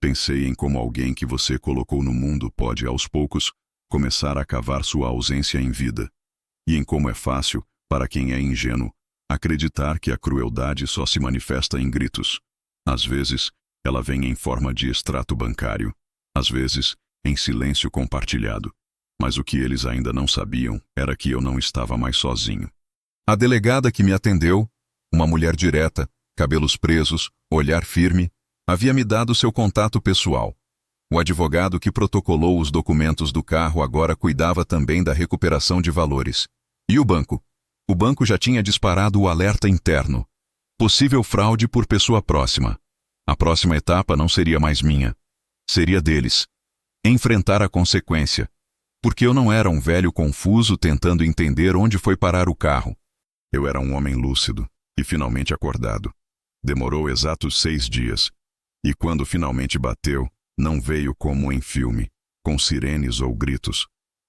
Pensei em como alguém que você colocou no mundo pode, aos poucos, começar a cavar sua ausência em vida. E em como é fácil, para quem é ingênuo, acreditar que a crueldade só se manifesta em gritos. Às vezes, ela vem em forma de extrato bancário. Às vezes, em silêncio compartilhado. Mas o que eles ainda não sabiam era que eu não estava mais sozinho. A delegada que me atendeu, uma mulher direta, cabelos presos, olhar firme, havia me dado seu contato pessoal. O advogado que protocolou os documentos do carro agora cuidava também da recuperação de valores. E o banco? O banco já tinha disparado o alerta interno. Possível fraude por pessoa próxima. A próxima etapa não seria mais minha. Seria deles. Enfrentar a consequência. Porque eu não era um velho confuso tentando entender onde foi parar o carro. Eu era um homem lúcido e finalmente acordado. Demorou exatos 6 dias. E quando finalmente bateu, não veio como em filme, com sirenes ou gritos.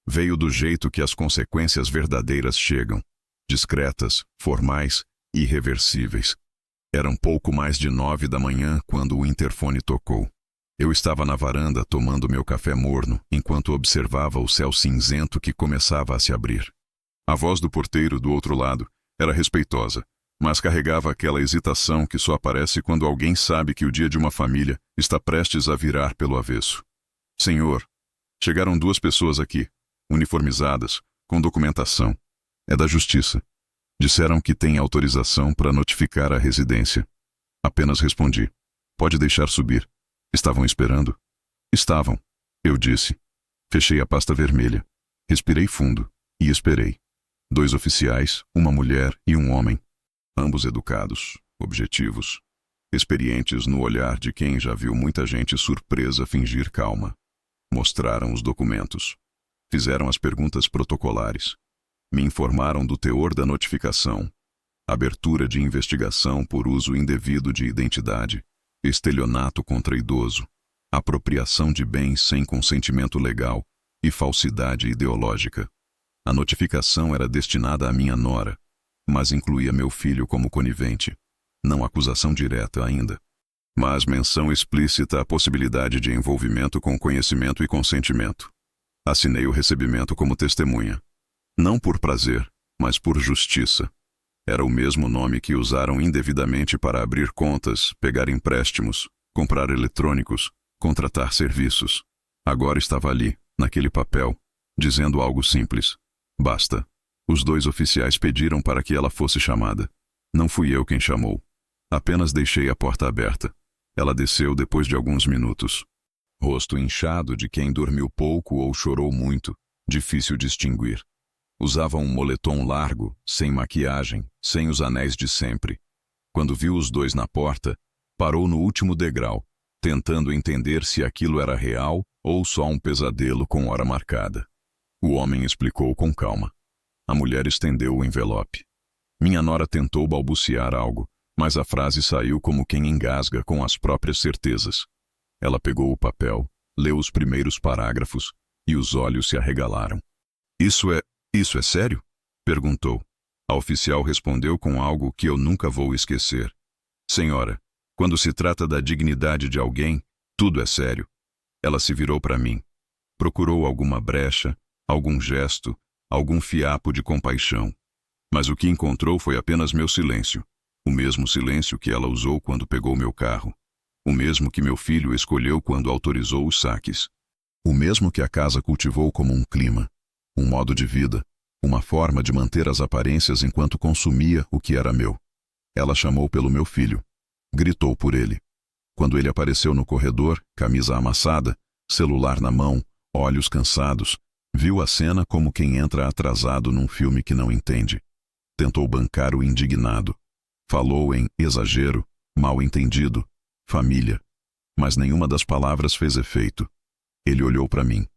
Veio do jeito que as consequências verdadeiras chegam. Discretas, formais, irreversíveis. Eram pouco mais de 9 da manhã quando o interfone tocou. Eu estava na varanda tomando meu café morno, enquanto observava o céu cinzento que começava a se abrir. A voz do porteiro do outro lado era respeitosa, mas carregava aquela hesitação que só aparece quando alguém sabe que o dia de uma família está prestes a virar pelo avesso. Senhor, chegaram 2 pessoas aqui, uniformizadas, com documentação. É da justiça. Disseram que tem autorização para notificar a residência. Apenas respondi. Pode deixar subir. Estavam esperando? Estavam, eu disse. Fechei a pasta vermelha. Respirei fundo e esperei. 2 oficiais, uma mulher e um homem. Ambos educados, objetivos, experientes no olhar de quem já viu muita gente surpresa fingir calma. Mostraram os documentos. Fizeram as perguntas protocolares. Me informaram do teor da notificação, abertura de investigação por uso indevido de identidade, estelionato contra idoso, apropriação de bens sem consentimento legal e falsidade ideológica. A notificação era destinada à minha nora, mas incluía meu filho como conivente. Não acusação direta ainda, mas menção explícita à possibilidade de envolvimento com conhecimento e consentimento. Assinei o recebimento como testemunha. Não por prazer, mas por justiça. Era o mesmo nome que usaram indevidamente para abrir contas, pegar empréstimos, comprar eletrônicos, contratar serviços. Agora estava ali, naquele papel, dizendo algo simples. Basta. Os 2 oficiais pediram para que ela fosse chamada. Não fui eu quem chamou. Apenas deixei a porta aberta. Ela desceu depois de alguns minutos. Rosto inchado de quem dormiu pouco ou chorou muito, difícil distinguir. Usava um moletom largo, sem maquiagem, sem os anéis de sempre. Quando viu os 2 na porta, parou no último degrau, tentando entender se aquilo era real ou só um pesadelo com hora marcada. O homem explicou com calma. A mulher estendeu o envelope. Minha nora tentou balbuciar algo, mas a frase saiu como quem engasga com as próprias certezas. Ela pegou o papel, leu os primeiros parágrafos e os olhos se arregalaram. Isso é sério? Perguntou. A oficial respondeu com algo que eu nunca vou esquecer. Senhora, quando se trata da dignidade de alguém, tudo é sério. Ela se virou para mim. Procurou alguma brecha, algum gesto, algum fiapo de compaixão. Mas o que encontrou foi apenas meu silêncio. O mesmo silêncio que ela usou quando pegou meu carro. O mesmo que meu filho escolheu quando autorizou os saques. O mesmo que a casa cultivou como um clima, um modo de vida, uma forma de manter as aparências enquanto consumia o que era meu. Ela chamou pelo meu filho. Gritou por ele. Quando ele apareceu no corredor, camisa amassada, celular na mão, olhos cansados, viu a cena como quem entra atrasado num filme que não entende. Tentou bancar o indignado. Falou em exagero, mal entendido, família. Mas nenhuma das palavras fez efeito. Ele olhou para mim.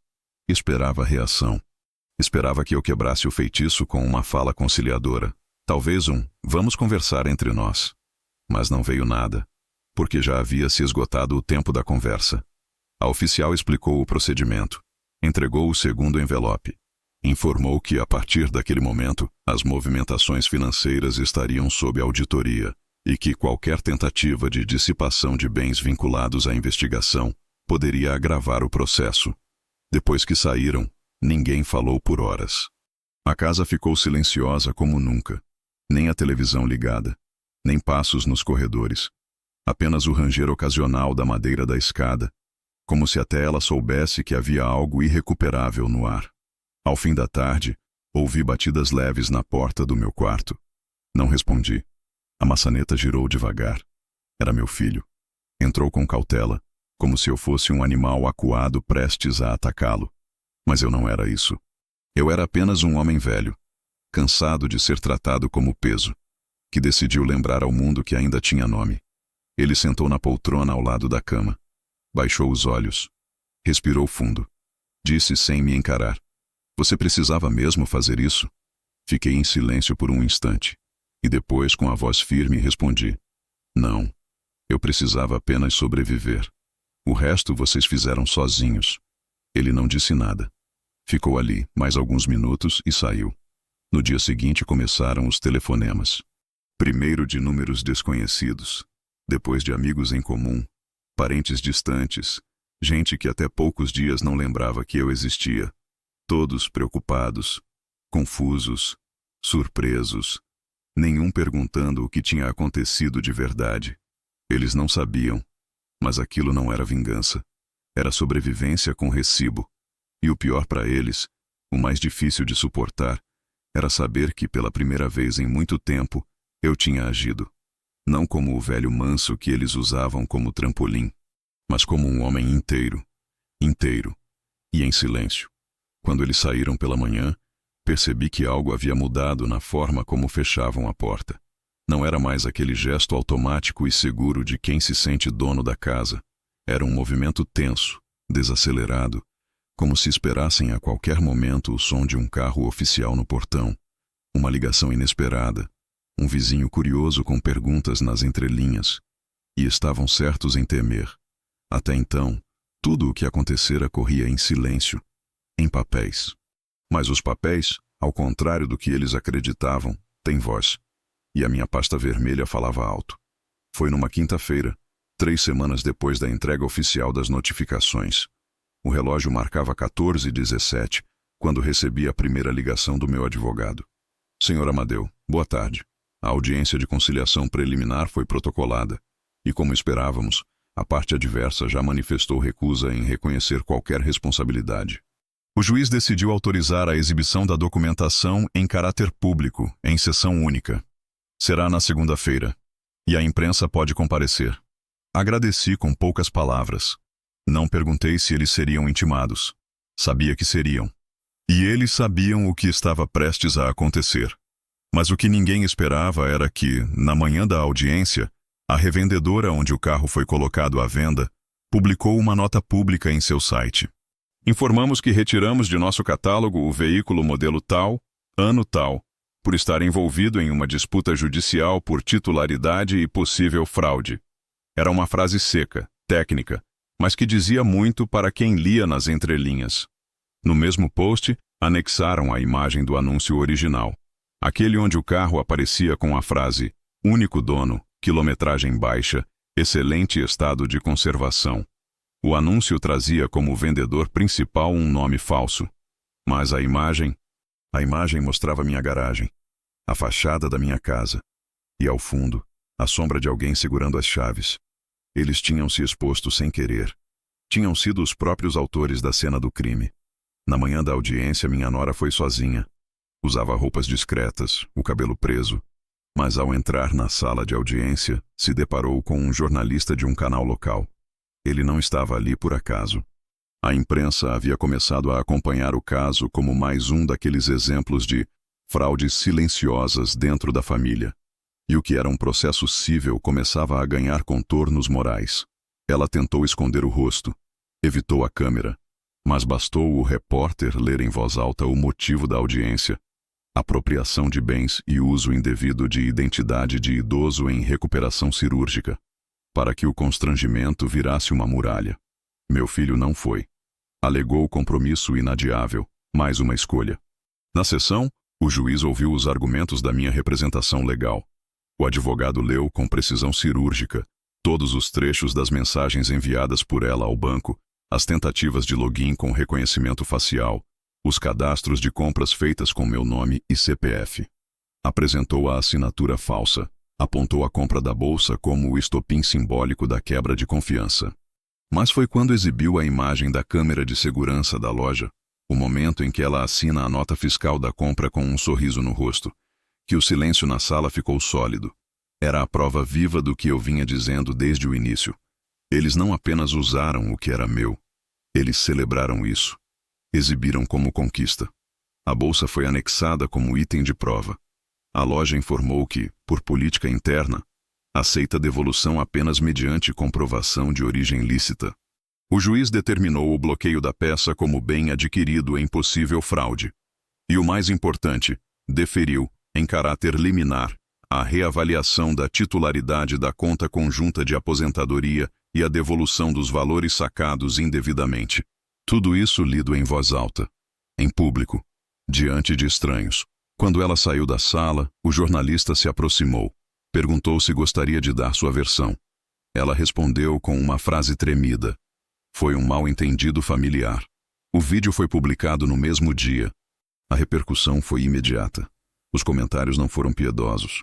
Esperava a reação. Esperava que eu quebrasse o feitiço com uma fala conciliadora. Talvez vamos conversar entre nós. Mas não veio nada, porque já havia se esgotado o tempo da conversa. A oficial explicou o procedimento. Entregou o segundo envelope. Informou que, a partir daquele momento, as movimentações financeiras estariam sob auditoria e que qualquer tentativa de dissipação de bens vinculados à investigação poderia agravar o processo. Depois que saíram, ninguém falou por horas. A casa ficou silenciosa como nunca. Nem a televisão ligada, nem passos nos corredores. Apenas o ranger ocasional da madeira da escada, como se até ela soubesse que havia algo irrecuperável no ar. Ao fim da tarde, ouvi batidas leves na porta do meu quarto. Não respondi. A maçaneta girou devagar. Era meu filho. Entrou com cautela, como se eu fosse um animal acuado prestes a atacá-lo. Mas eu não era isso. Eu era apenas um homem velho, cansado de ser tratado como peso, que decidiu lembrar ao mundo que ainda tinha nome. Ele sentou na poltrona ao lado da cama. Baixou os olhos. Respirou fundo. Disse sem me encarar: "Você precisava mesmo fazer isso?" Fiquei em silêncio por um instante. E depois, com a voz firme, respondi: "Não. Eu precisava apenas sobreviver. O resto vocês fizeram sozinhos." Ele não disse nada. Ficou ali mais alguns minutos e saiu. No dia seguinte começaram os telefonemas. Primeiro de números desconhecidos, depois de amigos em comum, parentes distantes, gente que até poucos dias não lembrava que eu existia. Todos preocupados, confusos, surpresos, nenhum perguntando o que tinha acontecido de verdade. Eles não sabiam, mas aquilo não era vingança. Era sobrevivência com recibo. E o pior para eles, o mais difícil de suportar, era saber que pela primeira vez em muito tempo eu tinha agido. Não como o velho manso que eles usavam como trampolim, mas como um homem inteiro, e em silêncio. Quando eles saíram pela manhã, percebi que algo havia mudado na forma como fechavam a porta. Não era mais aquele gesto automático e seguro de quem se sente dono da casa. Era um movimento tenso, desacelerado, como se esperassem a qualquer momento o som de um carro oficial no portão, uma ligação inesperada, um vizinho curioso com perguntas nas entrelinhas, e estavam certos em temer. Até então, tudo o que acontecera corria em silêncio, em papéis. Mas os papéis, ao contrário do que eles acreditavam, têm voz. E a minha pasta vermelha falava alto. Foi numa quinta-feira, 3 semanas depois da entrega oficial das notificações. O relógio marcava 14h17, quando recebi a primeira ligação do meu advogado. "Senhor Amadeu, boa tarde. A audiência de conciliação preliminar foi protocolada, e como esperávamos, a parte adversa já manifestou recusa em reconhecer qualquer responsabilidade. O juiz decidiu autorizar a exibição da documentação em caráter público, em sessão única. Será na segunda-feira, e a imprensa pode comparecer." Agradeci com poucas palavras. Não perguntei se eles seriam intimados. Sabia que seriam. E eles sabiam o que estava prestes a acontecer. Mas o que ninguém esperava era que, na manhã da audiência, a revendedora onde o carro foi colocado à venda publicou uma nota pública em seu site. "Informamos que retiramos de nosso catálogo o veículo modelo tal, ano tal, por estar envolvido em uma disputa judicial por titularidade e possível fraude." Era uma frase seca, técnica, mas que dizia muito para quem lia nas entrelinhas. No mesmo post, anexaram a imagem do anúncio original, aquele onde o carro aparecia com a frase "único dono, quilometragem baixa, excelente estado de conservação." O anúncio trazia como vendedor principal um nome falso, mas a imagem mostrava minha garagem, a fachada da minha casa, e ao fundo, a sombra de alguém segurando as chaves. Eles tinham se exposto sem querer. Tinham sido os próprios autores da cena do crime. Na manhã da audiência, minha nora foi sozinha. Usava roupas discretas, o cabelo preso. Mas ao entrar na sala de audiência, se deparou com um jornalista de um canal local. Ele não estava ali por acaso. A imprensa havia começado a acompanhar o caso como mais um daqueles exemplos de fraudes silenciosas dentro da família. E o que era um processo cível começava a ganhar contornos morais. Ela tentou esconder o rosto, evitou a câmera, mas bastou o repórter ler em voz alta o motivo da audiência: apropriação de bens e uso indevido de identidade de idoso em recuperação cirúrgica, para que o constrangimento virasse uma muralha. Meu filho não foi. Alegou compromisso inadiável, mais uma escolha. Na sessão, o juiz ouviu os argumentos da minha representação legal. O advogado leu com precisão cirúrgica todos os trechos das mensagens enviadas por ela ao banco, as tentativas de login com reconhecimento facial, os cadastros de compras feitas com meu nome e CPF. Apresentou a assinatura falsa, apontou a compra da bolsa como o estopim simbólico da quebra de confiança. Mas foi quando exibiu a imagem da câmera de segurança da loja, o momento em que ela assina a nota fiscal da compra com um sorriso no rosto, que o silêncio na sala ficou sólido. Era a prova viva do que eu vinha dizendo desde o início. Eles não apenas usaram o que era meu, eles celebraram isso. Exibiram como conquista. A bolsa foi anexada como item de prova. A loja informou que, por política interna, aceita devolução apenas mediante comprovação de origem lícita. O juiz determinou o bloqueio da peça como bem adquirido em possível fraude. E o mais importante, deferiu, em caráter liminar, a reavaliação da titularidade da conta conjunta de aposentadoria e a devolução dos valores sacados indevidamente. Tudo isso lido em voz alta, em público, diante de estranhos. Quando ela saiu da sala, o jornalista se aproximou. Perguntou se gostaria de dar sua versão. Ela respondeu com uma frase tremida. Foi um mal-entendido familiar. O vídeo foi publicado no mesmo dia. A repercussão foi imediata. Os comentários não foram piedosos.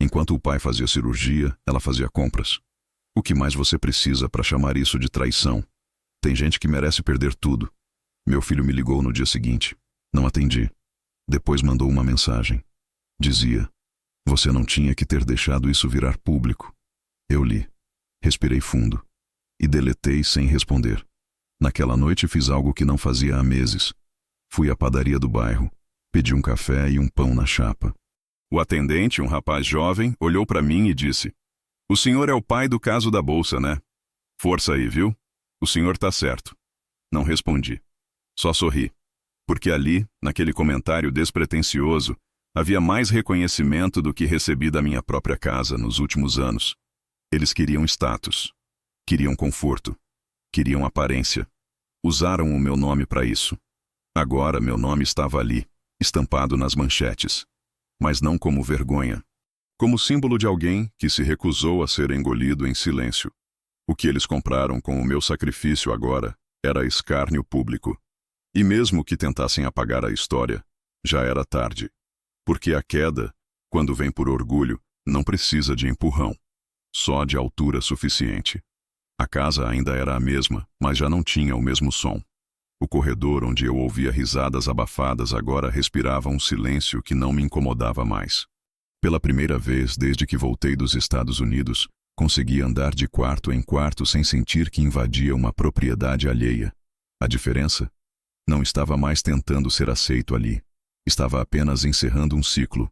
Enquanto o pai fazia cirurgia, ela fazia compras. O que mais você precisa para chamar isso de traição? Tem gente que merece perder tudo. Meu filho me ligou no dia seguinte. Não atendi. Depois mandou uma mensagem. Dizia: você não tinha que ter deixado isso virar público. Eu li. Respirei fundo. E deletei sem responder. Naquela noite fiz algo que não fazia há meses. Fui à padaria do bairro. Pedi um café e um pão na chapa. O atendente, um rapaz jovem, olhou para mim e disse: o senhor é o pai do caso da bolsa, né? Força aí, viu? O senhor tá certo. Não respondi. Só sorri. Porque ali, naquele comentário despretensioso, havia mais reconhecimento do que recebi da minha própria casa nos últimos anos. Eles queriam status. Queriam conforto. Queriam aparência. Usaram o meu nome para isso. Agora meu nome estava ali, estampado nas manchetes. Mas não como vergonha. Como símbolo de alguém que se recusou a ser engolido em silêncio. O que eles compraram com o meu sacrifício agora era escárnio público. E mesmo que tentassem apagar a história, já era tarde. Porque a queda, quando vem por orgulho, não precisa de empurrão. Só de altura suficiente. A casa ainda era a mesma, mas já não tinha o mesmo som. O corredor onde eu ouvia risadas abafadas agora respirava um silêncio que não me incomodava mais. Pela primeira vez desde que voltei dos Estados Unidos, consegui andar de quarto em quarto sem sentir que invadia uma propriedade alheia. A diferença? Não estava mais tentando ser aceito ali. Estava apenas encerrando um ciclo.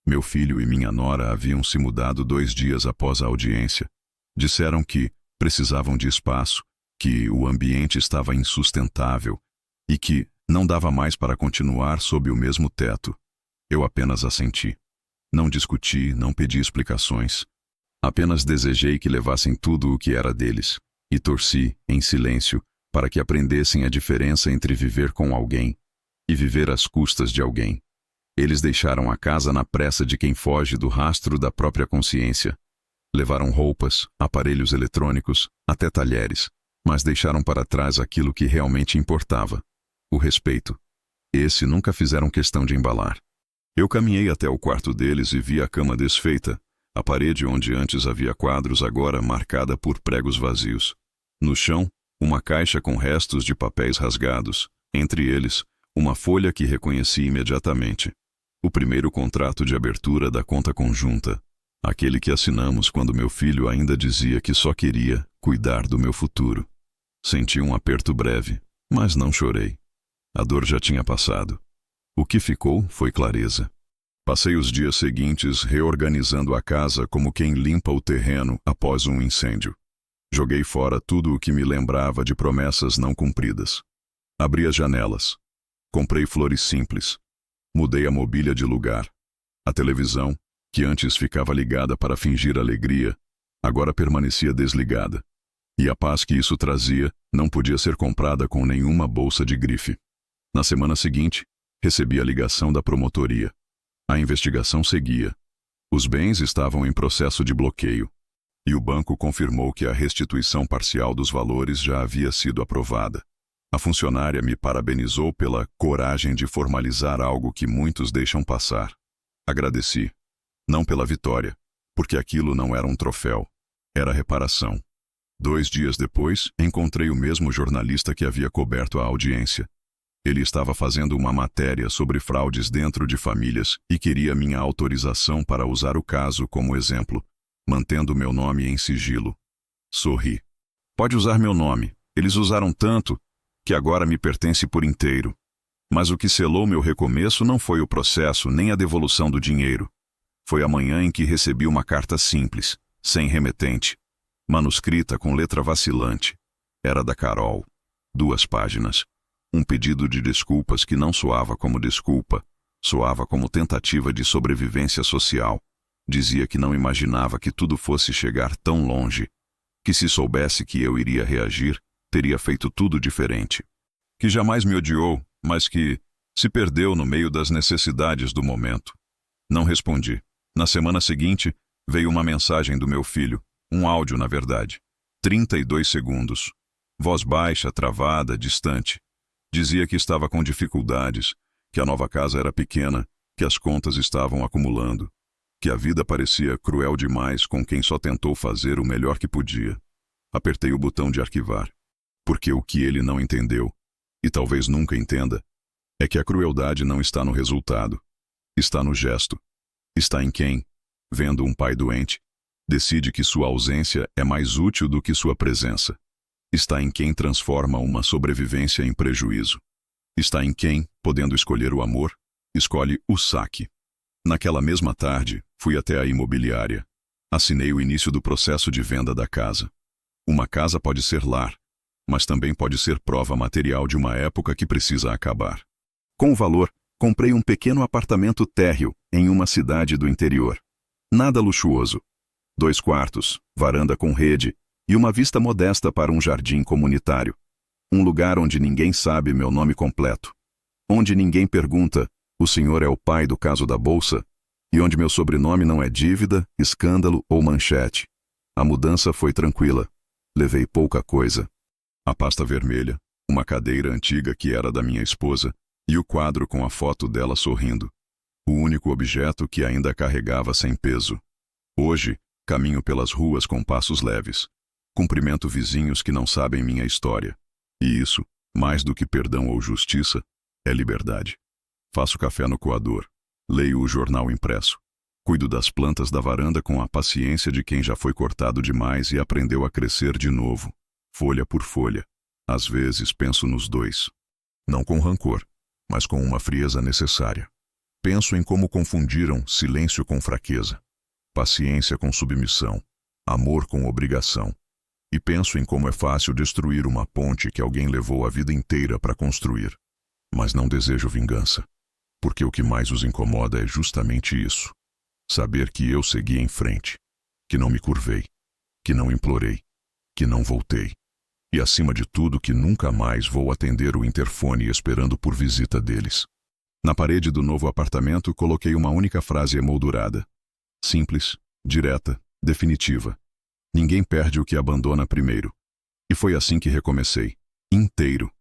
Meu filho e minha nora haviam se mudado 2 dias após a audiência. Disseram que precisavam de espaço, que o ambiente estava insustentável e que não dava mais para continuar sob o mesmo teto. Eu apenas assenti. Não discuti, não pedi explicações. Apenas desejei que levassem tudo o que era deles e torci, em silêncio, para que aprendessem a diferença entre viver com alguém e viver às custas de alguém. Eles deixaram a casa na pressa de quem foge do rastro da própria consciência. Levaram roupas, aparelhos eletrônicos, até talheres, mas deixaram para trás aquilo que realmente importava: o respeito. Esse nunca fizeram questão de embalar. Eu caminhei até o quarto deles e vi a cama desfeita, a parede onde antes havia quadros agora marcada por pregos vazios. No chão, uma caixa com restos de papéis rasgados, entre eles, uma folha que reconheci imediatamente. O primeiro contrato de abertura da conta conjunta, aquele que assinamos quando meu filho ainda dizia que só queria cuidar do meu futuro. Senti um aperto breve, mas não chorei. A dor já tinha passado. O que ficou foi clareza. Passei os dias seguintes reorganizando a casa como quem limpa o terreno após um incêndio. Joguei fora tudo o que me lembrava de promessas não cumpridas. Abri as janelas. Comprei flores simples. Mudei a mobília de lugar. A televisão, que antes ficava ligada para fingir alegria, agora permanecia desligada. E a paz que isso trazia não podia ser comprada com nenhuma bolsa de grife. Na semana seguinte, recebi a ligação da promotoria. A investigação seguia. Os bens estavam em processo de bloqueio. E o banco confirmou que a restituição parcial dos valores já havia sido aprovada. A funcionária me parabenizou pela coragem de formalizar algo que muitos deixam passar. Agradeci. Não pela vitória, porque aquilo não era um troféu. Era reparação. 2 dias depois, encontrei o mesmo jornalista que havia coberto a audiência. Ele estava fazendo uma matéria sobre fraudes dentro de famílias e queria minha autorização para usar o caso como exemplo, mantendo meu nome em sigilo. Sorri. Pode usar meu nome. Eles usaram tanto que agora me pertence por inteiro. Mas o que selou meu recomeço não foi o processo nem a devolução do dinheiro. Foi a manhã em que recebi uma carta simples, sem remetente, manuscrita com letra vacilante. Era da Carol. 2 páginas. Um pedido de desculpas que não soava como desculpa, soava como tentativa de sobrevivência social. Dizia que não imaginava que tudo fosse chegar tão longe, que se soubesse que eu iria reagir, teria feito tudo diferente. Que jamais me odiou, mas que se perdeu no meio das necessidades do momento. Não respondi. Na semana seguinte, veio uma mensagem do meu filho, um áudio, na verdade. 32 segundos. Voz baixa, travada, distante. Dizia que estava com dificuldades, que a nova casa era pequena, que as contas estavam acumulando, que a vida parecia cruel demais com quem só tentou fazer o melhor que podia. Apertei o botão de arquivar, porque o que ele não entendeu, e talvez nunca entenda, é que a crueldade não está no resultado, está no gesto, está em quem, vendo um pai doente, decide que sua ausência é mais útil do que sua presença. Está em quem transforma uma sobrevivência em prejuízo. Está em quem, podendo escolher o amor, escolhe o saque. Naquela mesma tarde, fui até a imobiliária. Assinei o início do processo de venda da casa. Uma casa pode ser lar, mas também pode ser prova material de uma época que precisa acabar. Com o valor, comprei um pequeno apartamento térreo em uma cidade do interior. Nada luxuoso. 2 quartos, varanda com rede, e uma vista modesta para um jardim comunitário. Um lugar onde ninguém sabe meu nome completo. Onde ninguém pergunta, o senhor é o pai do caso da bolsa? E onde meu sobrenome não é dívida, escândalo ou manchete. A mudança foi tranquila. Levei pouca coisa. A pasta vermelha, uma cadeira antiga que era da minha esposa, e o quadro com a foto dela sorrindo. O único objeto que ainda carregava sem peso. Hoje, caminho pelas ruas com passos leves. Cumprimento vizinhos que não sabem minha história. E isso, mais do que perdão ou justiça, é liberdade. Faço café no coador. Leio o jornal impresso. Cuido das plantas da varanda com a paciência de quem já foi cortado demais e aprendeu a crescer de novo, folha por folha. Às vezes penso nos 2. Não com rancor, mas com uma frieza necessária. Penso em como confundiram silêncio com fraqueza, paciência com submissão, amor com obrigação. E penso em como é fácil destruir uma ponte que alguém levou a vida inteira para construir. Mas não desejo vingança, porque o que mais os incomoda é justamente isso. Saber que eu segui em frente, que não me curvei, que não implorei, que não voltei. E acima de tudo que nunca mais vou atender o interfone esperando por visita deles. Na parede do novo apartamento coloquei uma única frase emoldurada. Simples, direta, definitiva. Ninguém perde o que abandona primeiro. E foi assim que recomecei, inteiro,